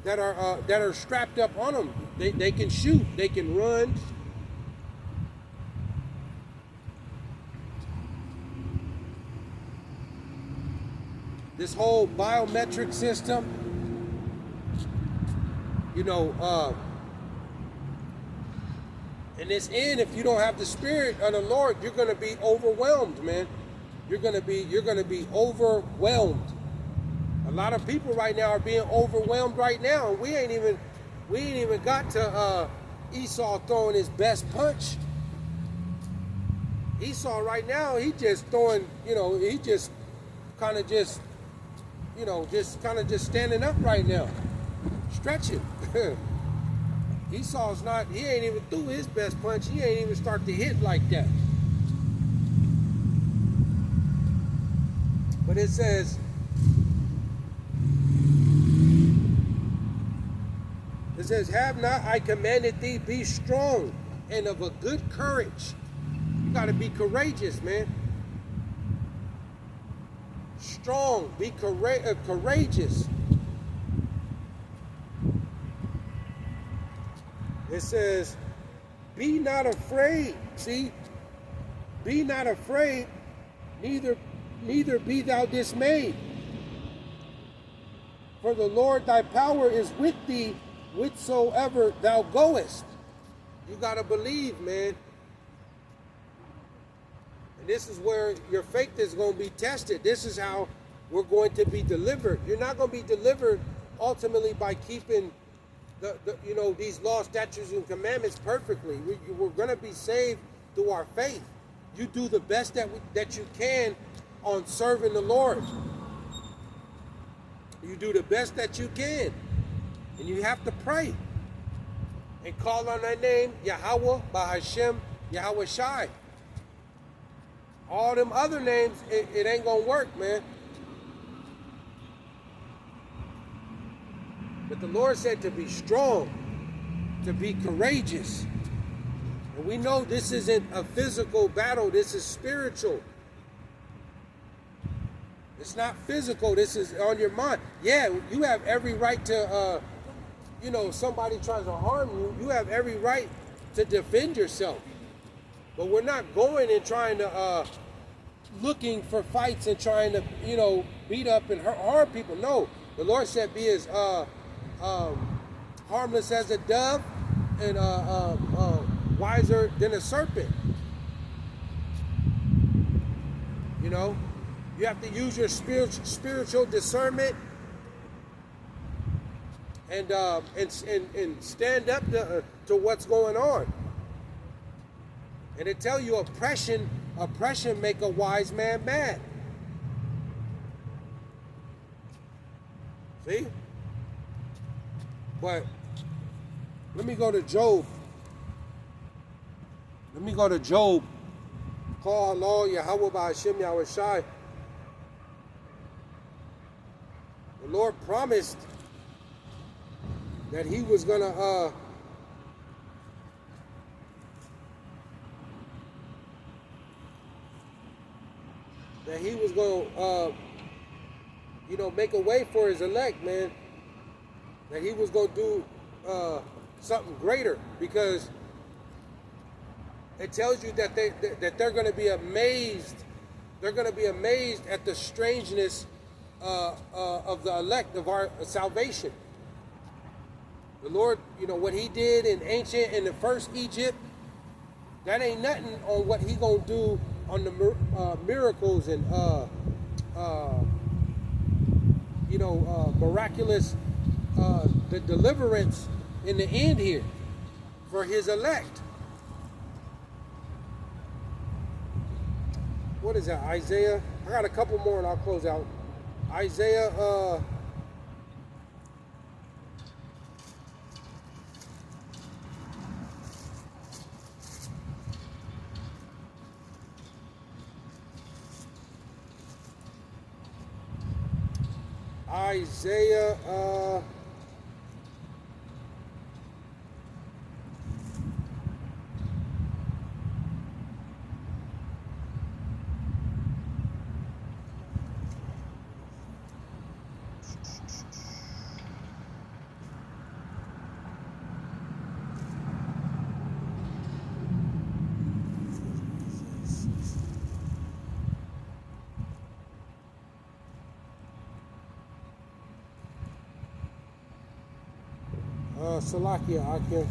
that are strapped up on them. They can shoot. They can run. This whole biometric system, in this end, if you don't have the spirit of the Lord, you're gonna be overwhelmed, man. You're gonna be overwhelmed. A lot of people right now are being overwhelmed right now, and we ain't even got to Esau throwing his best punch. Esau right now, he just throwing, he just kind of just standing up right now, stretching. Esau's not, he ain't even threw his best punch. He ain't even start to hit like that. But it says, have not I commanded thee, be strong and of a good courage. You got to be courageous, man. Strong, be courageous. It says, be not afraid. See, be not afraid, neither be thou dismayed. For the Lord thy power is with thee whithersoever thou goest. You got to believe, man. And this is where your faith is going to be tested. This is how we're going to be delivered. You're not going to be delivered ultimately by keeping these laws, statutes, and commandments perfectly. We're going to be saved through our faith. You do the best that you can on serving the Lord. You do the best that you can. And you have to pray. And call on that name, Yahawah, Bahasham, Yahawashi. All them other names, it ain't going to work, man. But the Lord said to be strong, to be courageous. And we know this isn't a physical battle. This is spiritual. It's not physical. This is on your mind. Yeah, you have every right to, somebody tries to harm you. You have every right to defend yourself. But we're not going and trying to, looking for fights and trying to, beat up and harm people. No, the Lord said be as harmless as a dove and wiser than a serpent. You have to use your spiritual discernment and stand up to what's going on. And it tell you oppression make a wise man mad. See? But let me go to Job. Call Allah, Yahawah, Bahasham, Yahawashi. The Lord promised that he was gonna make a way for his elect, man. That he was gonna do something greater, because it tells you that they're gonna be amazed. They're gonna be amazed at the strangeness of the elect of our salvation. The Lord, what he did in the first Egypt, that ain't nothing on what he gonna do on the miracles and miraculous the deliverance in the end here for his elect. What is that? Isaiah? I got a couple more and I'll close out. Isaiah Isaiah, Salakia, I can.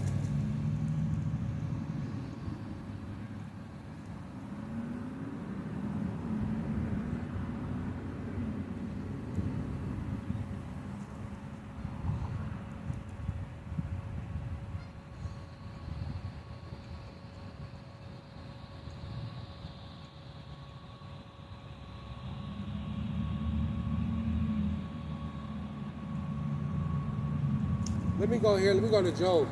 Let me go here. Let me go to Job.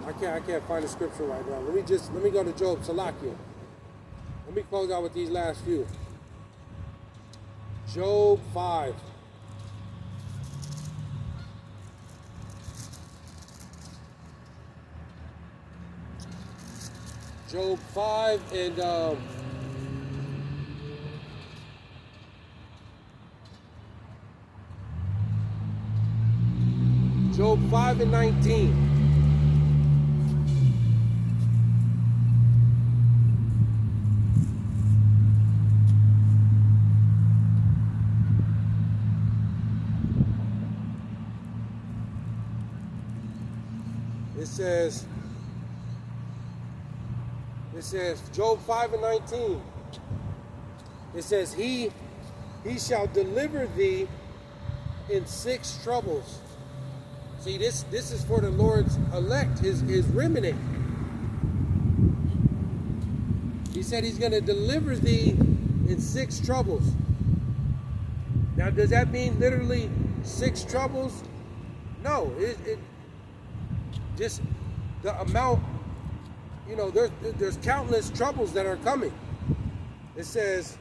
I can't find the scripture right now. Let me go to Job. Salakia. Let me close out with these last few. Job 5. Job 5 and Job 5 and 19. It says Job 5 and 19. It says, He shall deliver thee in 6 troubles. See, this is for the Lord's elect, his remnant. He said he's going to deliver thee in 6 troubles. Now, does that mean literally 6 troubles? No, it just the amount, you know, there's countless troubles that are coming. It says,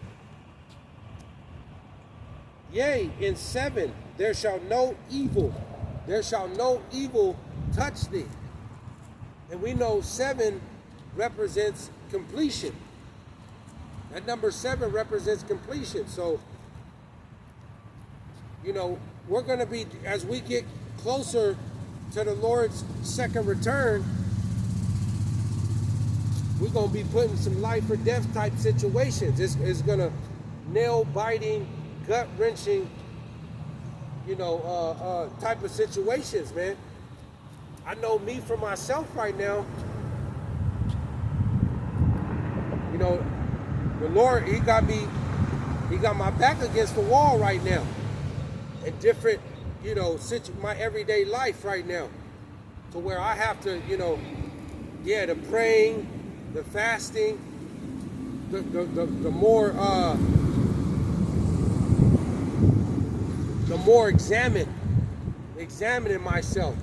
yea, in 7 there shall no evil touch thee. And we know 7 represents completion. That number 7 represents completion. So, you know, we're going to be, as we get closer to the Lord's second return, we're going to be put in some life or death type situations. It's going to nail-biting, gut-wrenching, you know, type of situations, man. I know me for myself right now. You know, the Lord, He got my back against the wall right now. In different, you know, my everyday life right now. To where I have to, you know, yeah, the praying, the fasting, the more examining myself,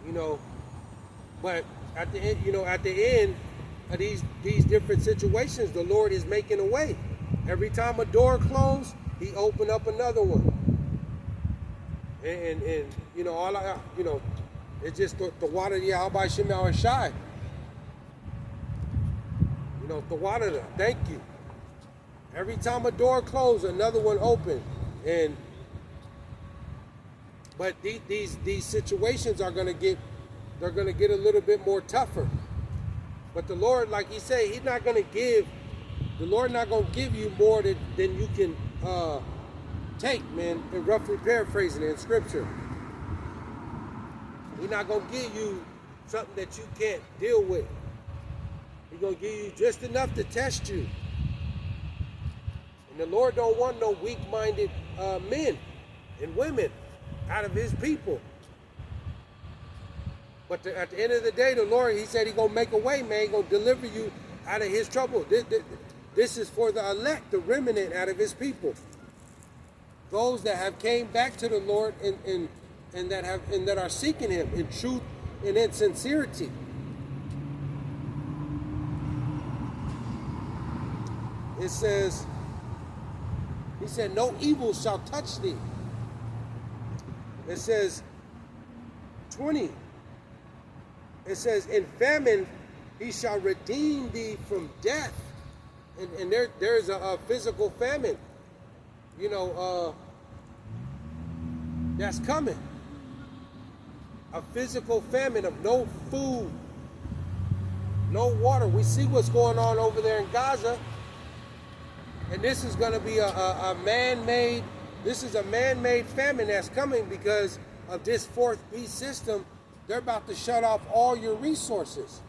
you know. But at the end, you know, at the end of these different situations, the Lord is making a way. Every time a door closed, He opened up another one. And you know, you know, it's just the water of Yahawashi. You know, the water, thank you. Every time a door closed, another one opened. But these situations are gonna get a little bit more tougher. But the Lord, like He said, the Lord not gonna give you more than you can take, man. And roughly paraphrasing it in scripture. He's not gonna give you something that you can't deal with. He's gonna give you just enough to test you. And the Lord don't want no weak-minded men and women out of His people. But at the end of the day, the Lord, He said He's gonna make a way, man. He's gonna deliver you out of His trouble. This is for the elect, the remnant out of His people. Those that have came back to the Lord and that are seeking Him in truth and in sincerity. It says, He said, no evil shall touch thee. It says, 20. It says, in famine he shall redeem thee from death. And there's a physical famine, that's coming. A physical famine of no food, no water. We see what's going on over there in Gaza. And this is going to be a man-made, this is a man-made famine that's coming because of this fourth beast system. They're about to shut off all your resources.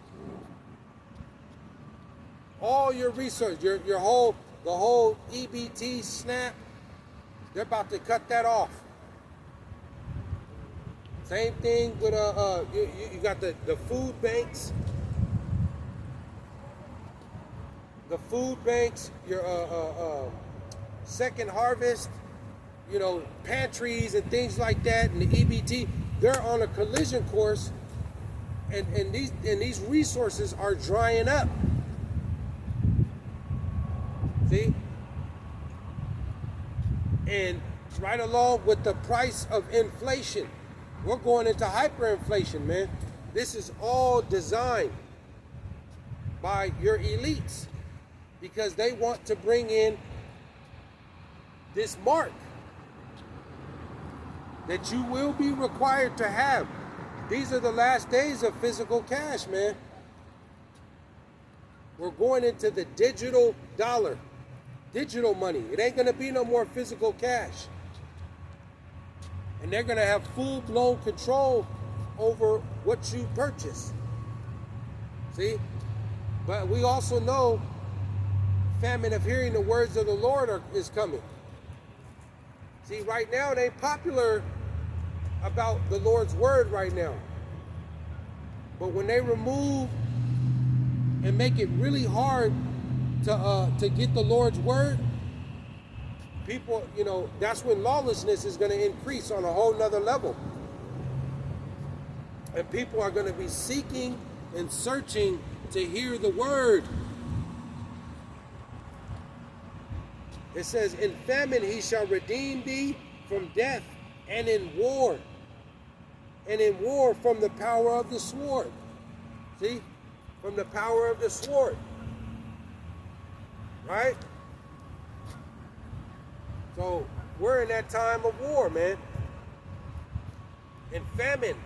All your resources, the whole EBT, SNAP, they're about to cut that off. Same thing with you got the food banks. The food banks, your second harvest, pantries and things like that, and the EBT, they're on a collision course, and these resources are drying up. See? And right along with the price of inflation, we're going into hyperinflation, man. This is all designed by your elites because they want to bring in this mark that you will be required to have. These are the last days of physical cash, man. We're going into the digital dollar. Digital money. It ain't going to be no more physical cash. And they're going to have full-blown control over what you purchase. See? But we also know famine of hearing the words of the Lord is coming. See, right now it ain't popular about the Lord's word right now. But when they remove and make it really hard to get the Lord's word, people, that's when lawlessness is going to increase on a whole nother level. And people are going to be seeking and searching to hear the word. It says, in famine he shall redeem thee from death, and in war. And in war from the power of the sword. See? From the power of the sword. Right? So we're in that time of war, man. And famine.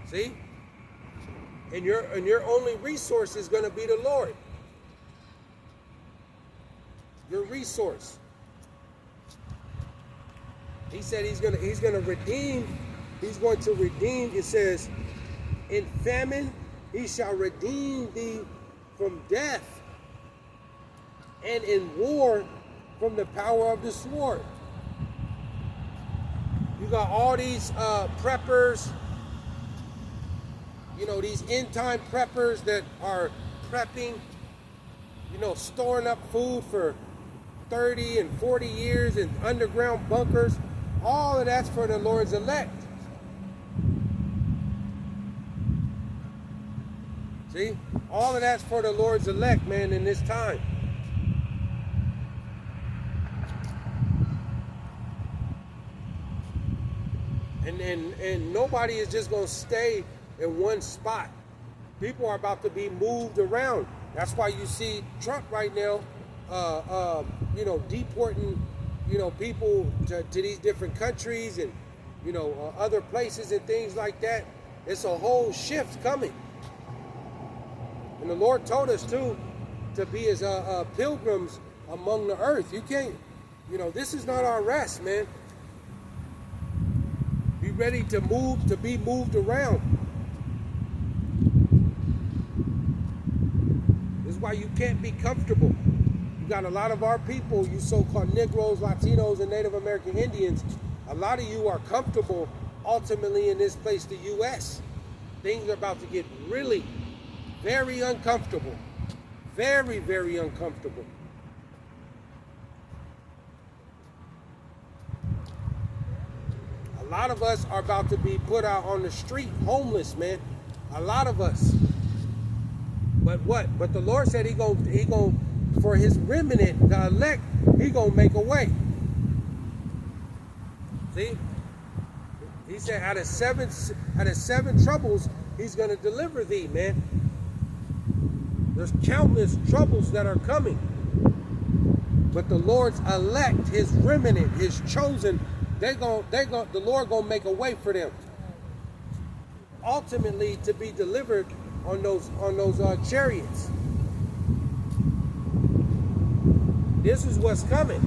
See? And your only resource is going to be the Lord. Your resource. He said he's going to redeem. He's going to redeem. It says, in famine he shall redeem thee from death, and in war from the power of the sword. You got all these preppers, these end time preppers that are prepping, storing up food for 30 and 40 years in underground bunkers. All of that's for the Lord's elect. See? All of that's for the Lord's elect, man, in this time. And nobody is just going to stay in one spot. People are about to be moved around. That's why you see Trump right now, deporting, people to these different countries and, other places and things like that. It's a whole shift coming. And the Lord told us, too, to be as pilgrims among the earth. You can't, this is not our rest, man. Be ready to be moved around. This is why you can't be comfortable. You got a lot of our people, you so-called Negroes, Latinos, and Native American Indians, a lot of you are comfortable ultimately in this place, the U.S. Things are about to get really very uncomfortable. Very, very uncomfortable. A lot of us are about to be put out on the street, homeless, man. A lot of us. But what? But the Lord said he gonna for his remnant, the elect, he gonna make a way. See? He said out of seven troubles, he's gonna deliver thee, man. There's countless troubles that are coming. But the Lord's elect, his remnant, his chosen, the Lord gonna make a way for them. Ultimately, to be delivered on those chariots. This is what's coming.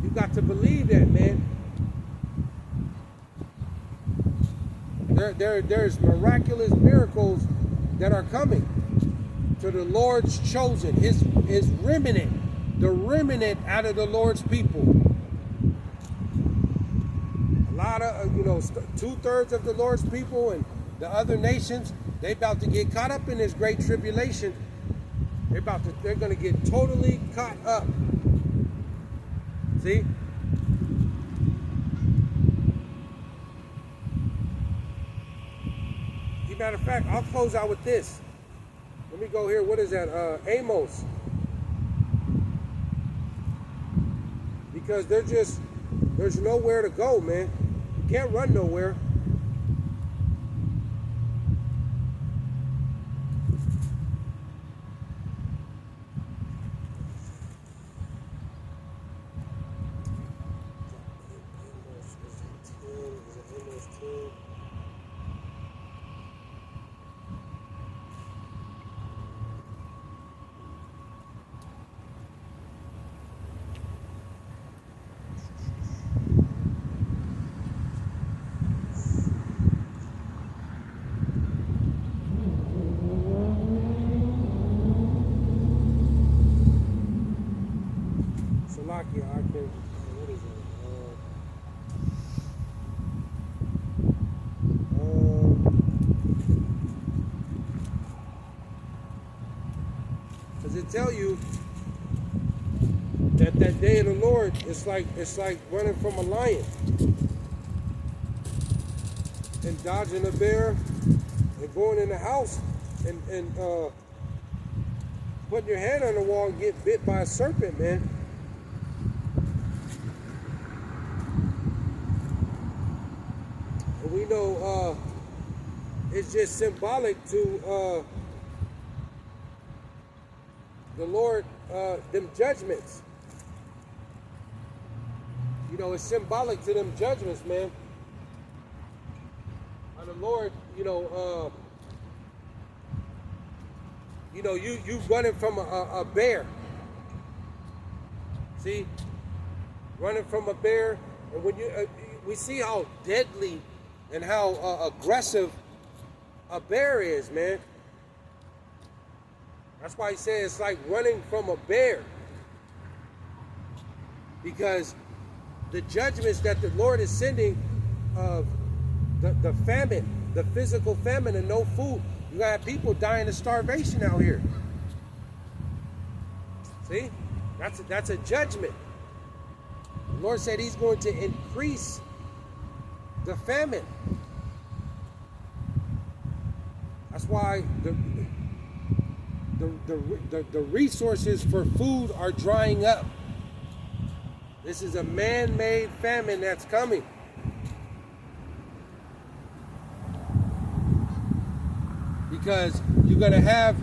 You got to believe that, man. There's miraculous miracles that are coming to the Lord's chosen, his remnant, the remnant out of the Lord's people. A lot of 2/3 of the Lord's people and the other nations, they about to get caught up in this great tribulation. They're gonna get totally caught up. See? Matter of fact, I'll close out with this. Let me go here. What is that? Amos. Because there's nowhere to go, man. You can't run nowhere. What is it? Does it tell you that day of the Lord it's like running from a lion and dodging a bear and going in the house and putting your hand on the wall and get bit by a serpent, man. We know it's just symbolic to the Lord, them judgments. It's symbolic to them judgments, man. And the Lord, you running from a bear. See, running from a bear, and when we see how deadly and how aggressive a bear is, man. That's why he said it's like running from a bear. Because the judgments that the Lord is sending of the famine, the physical famine and no food. You got people dying of starvation out here. See? That's a judgment. The Lord said he's going to increase the famine. That's why the resources for food are drying up. This is a man-made famine that's coming. Because you're going to have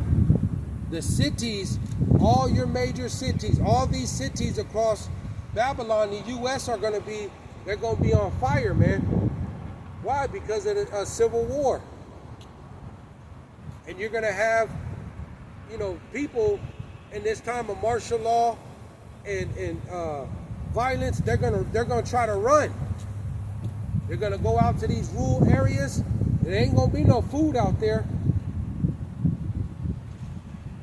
the cities, all your major cities, all these cities across Babylon, the U.S. they're going to be on fire, man. Why? Because of a civil war. And you're going to have, people in this time of martial law and violence, they're gonna try to run. They're gonna go out to these rural areas. There ain't gonna be no food out there.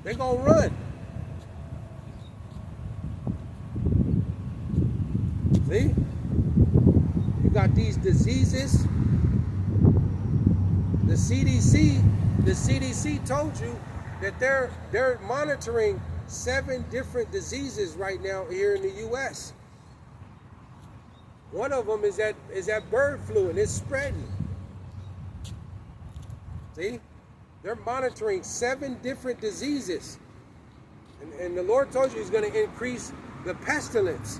They're gonna run. See? You got these diseases. The CDC told you that they're monitoring 7 different diseases right now here in the U.S. One of them is that bird flu, and it's spreading. See? They're monitoring 7 different diseases. And the Lord told you he's going to increase the pestilence.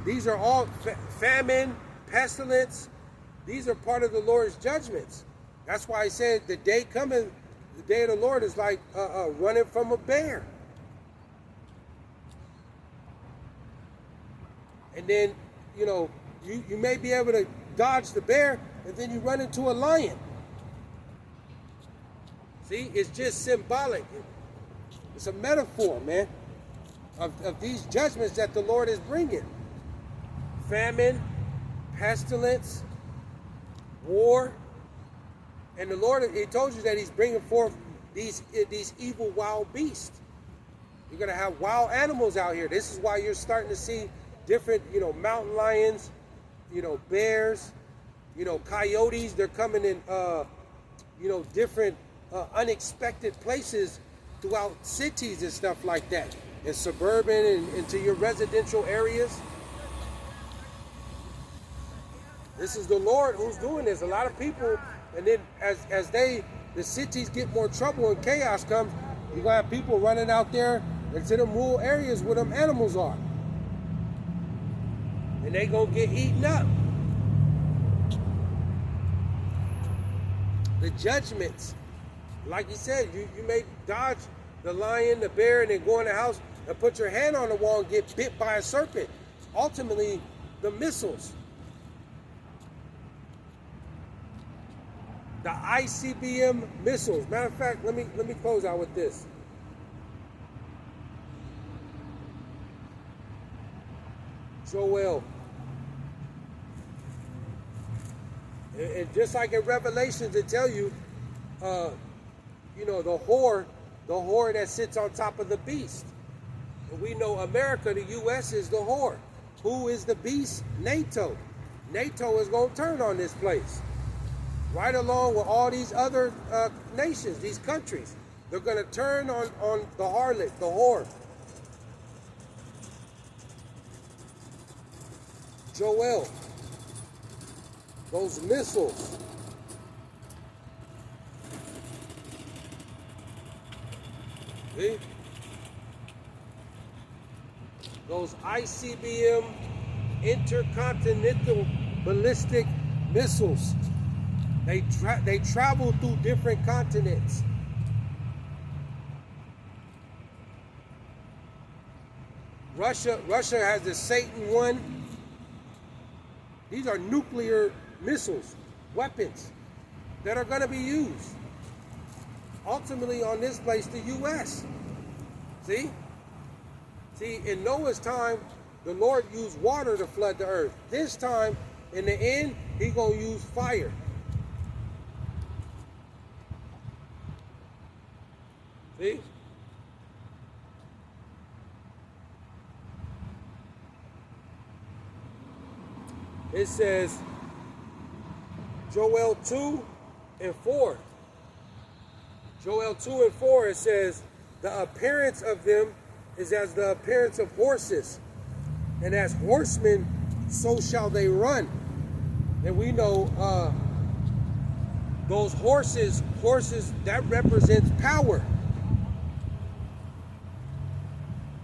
These are all famine, pestilence. These are part of the Lord's judgments. That's why I said the day coming, the day of the Lord is like running from a bear. And then, you know, you may be able to dodge the bear, and then you run into a lion. See, it's just symbolic. It's a metaphor, man, of these judgments that the Lord is bringing. Famine, pestilence, war. And the Lord, he told you that he's bringing forth these evil wild beasts. You're going to have wild animals out here. This is why you're starting to see different, you know, mountain lions, you know, bears, you know, coyotes. They're coming in, you know, different unexpected places throughout cities and stuff like that, in suburban and into your residential areas. This is the Lord who's doing this. A lot of people, and then as the cities get more trouble and chaos comes, you're gonna have people running out there into them rural areas where them animals are, and they gonna get eaten up. The judgments, like he said, you may dodge the lion, the bear, and then go in the house and put your hand on the wall and get bit by a serpent. Ultimately, the missiles. The ICBM missiles. Matter of fact, let me close out with this. Joel. And just like in Revelations, it tell you, you know, the whore that sits on top of the beast. And we know America, the U.S. is the whore. Who is the beast? NATO. NATO is going to turn on this place. Right along with all these other nations, these countries. They're going to turn on the harlot, the whore. Joel. Those missiles. See? Those ICBM intercontinental ballistic missiles. They travel through different continents. Russia has the Satan one. These are nuclear missiles, weapons that are going to be used ultimately on this place, the U.S. See, in Noah's time, the Lord used water to flood the earth. This time, in the end, He's going to use fire. See? It says, Joel 2 and 4. Joel 2 and 4, it says, the appearance of them is as the appearance of horses, and as horsemen, so shall they run. And we know those horses, that represents power.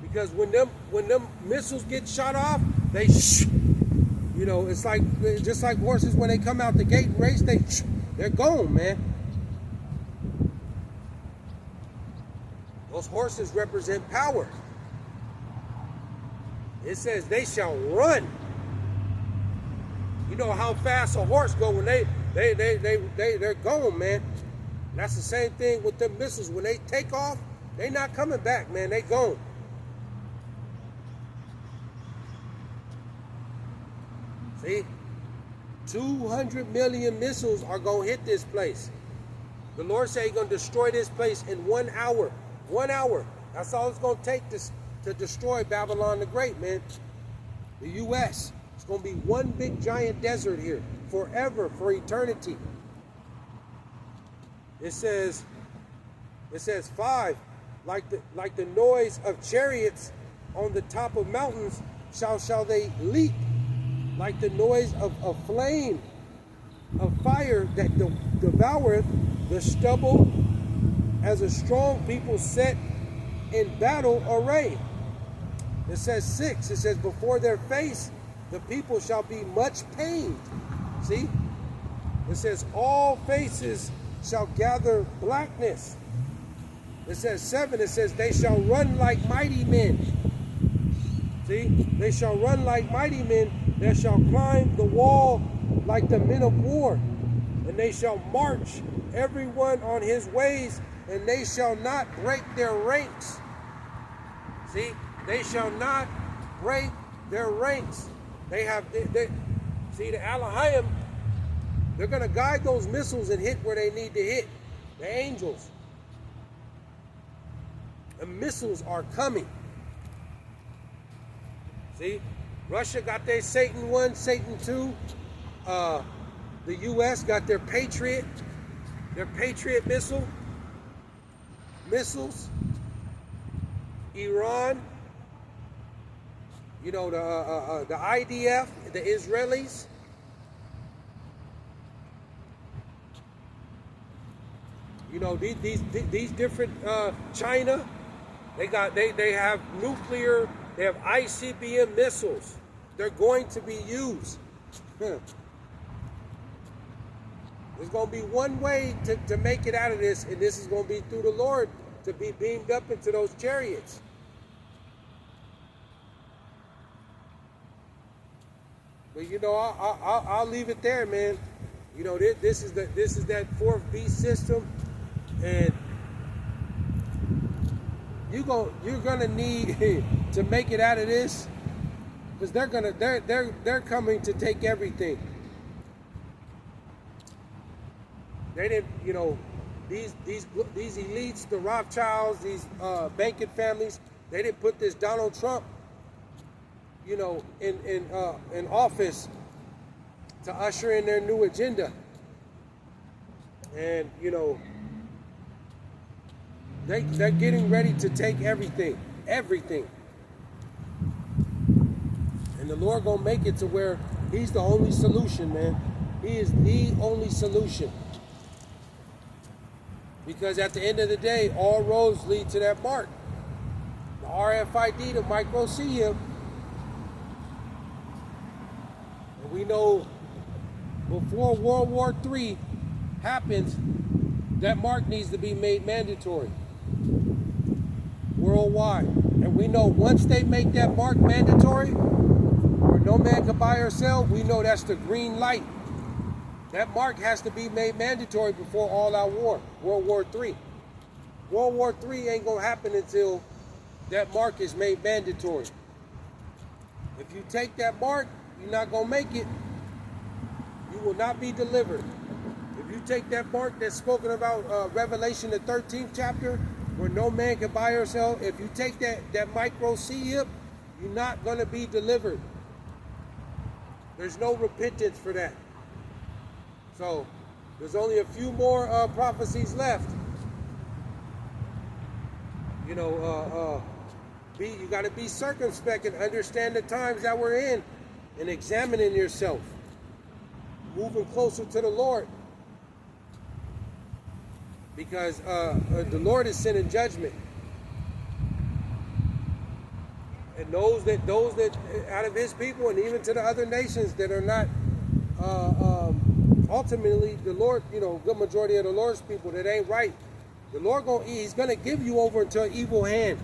Because when them missiles get shot off, they you know, it's like just like horses when they come out the gate and race, they're gone, man. Those horses represent power. It says they shall run. You know how fast a horse go when they're gone, man. That's the same thing with them missiles. When they take off, they not coming back, man. They gone. See? 200 million missiles are going to hit this place. The Lord said He's going to destroy this place in 1 hour. 1 hour. That's all it's going to take to destroy Babylon the Great, man. The U.S. It's going to be one big giant desert here forever, for eternity. It says 5, like the noise of chariots on the top of mountains shall they leap, like the noise of a flame of fire that devoureth the stubble as a strong people set in battle array. It says 6. It says, before their face, the people shall be much pained. See? It says, all faces shall gather blackness. It says 7. It says, they shall run like mighty men. See? They shall run like mighty men. They shall climb the wall like the men of war. And they shall march everyone on his ways, and they shall not break their ranks. See? They shall not break their ranks. They see, the Elohim, they're going to guide those missiles and hit where they need to hit. The angels. The missiles are coming. See? Russia got their Satan 1, Satan 2. The U.S. got their Patriot missiles. Iran, you know, the IDF, the Israelis. You know, these different China, they have nuclear, they have ICBM missiles. They're going to be used. There's going to be one way to make it out of this, and this is going to be through the Lord, to be beamed up into those chariots. But you know, I'll leave it there, man. You know, this is that fourth beast system, and you're gonna need to make it out of this, because they're coming to take everything. They didn't, you know, these elites, the Rothschilds, these banking families, they didn't put this Donald Trump, you know, in office to usher in their new agenda. And you know, they're getting ready to take everything. And the Lord gonna make it to where He's the only solution, man. He is the only solution. Because at the end of the day, all roads lead to that mark. The RFID, the micro CM. And we know before World War III happens, that mark needs to be made mandatory worldwide. And we know once they make that mark mandatory, where no man can buy or sell, we know that's the green light. That mark has to be made mandatory before all-out war, World War III. World War III ain't going to happen until that mark is made mandatory. If you take that mark, you're not going to make it. You will not be delivered. If you take that mark that's spoken about Revelation, the 13th chapter, where no man can buy or sell, if you take that micro CIP, you're not going to be delivered. There's no repentance for that. So, there's only a few more prophecies left. You know, you got to be circumspect and understand the times that we're in, and examining yourself, moving closer to the Lord, because the Lord is sending judgment, and those that out of His people, and even to the other nations that are not. Ultimately, the Lord, you know, good majority of the Lord's people that ain't right, the Lord He's going to give you over into an evil hand.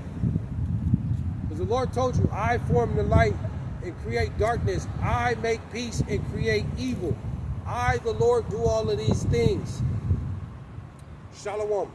Because the Lord told you, I form the light and create darkness. I make peace and create evil. I, the Lord, do all of these things. Shalom.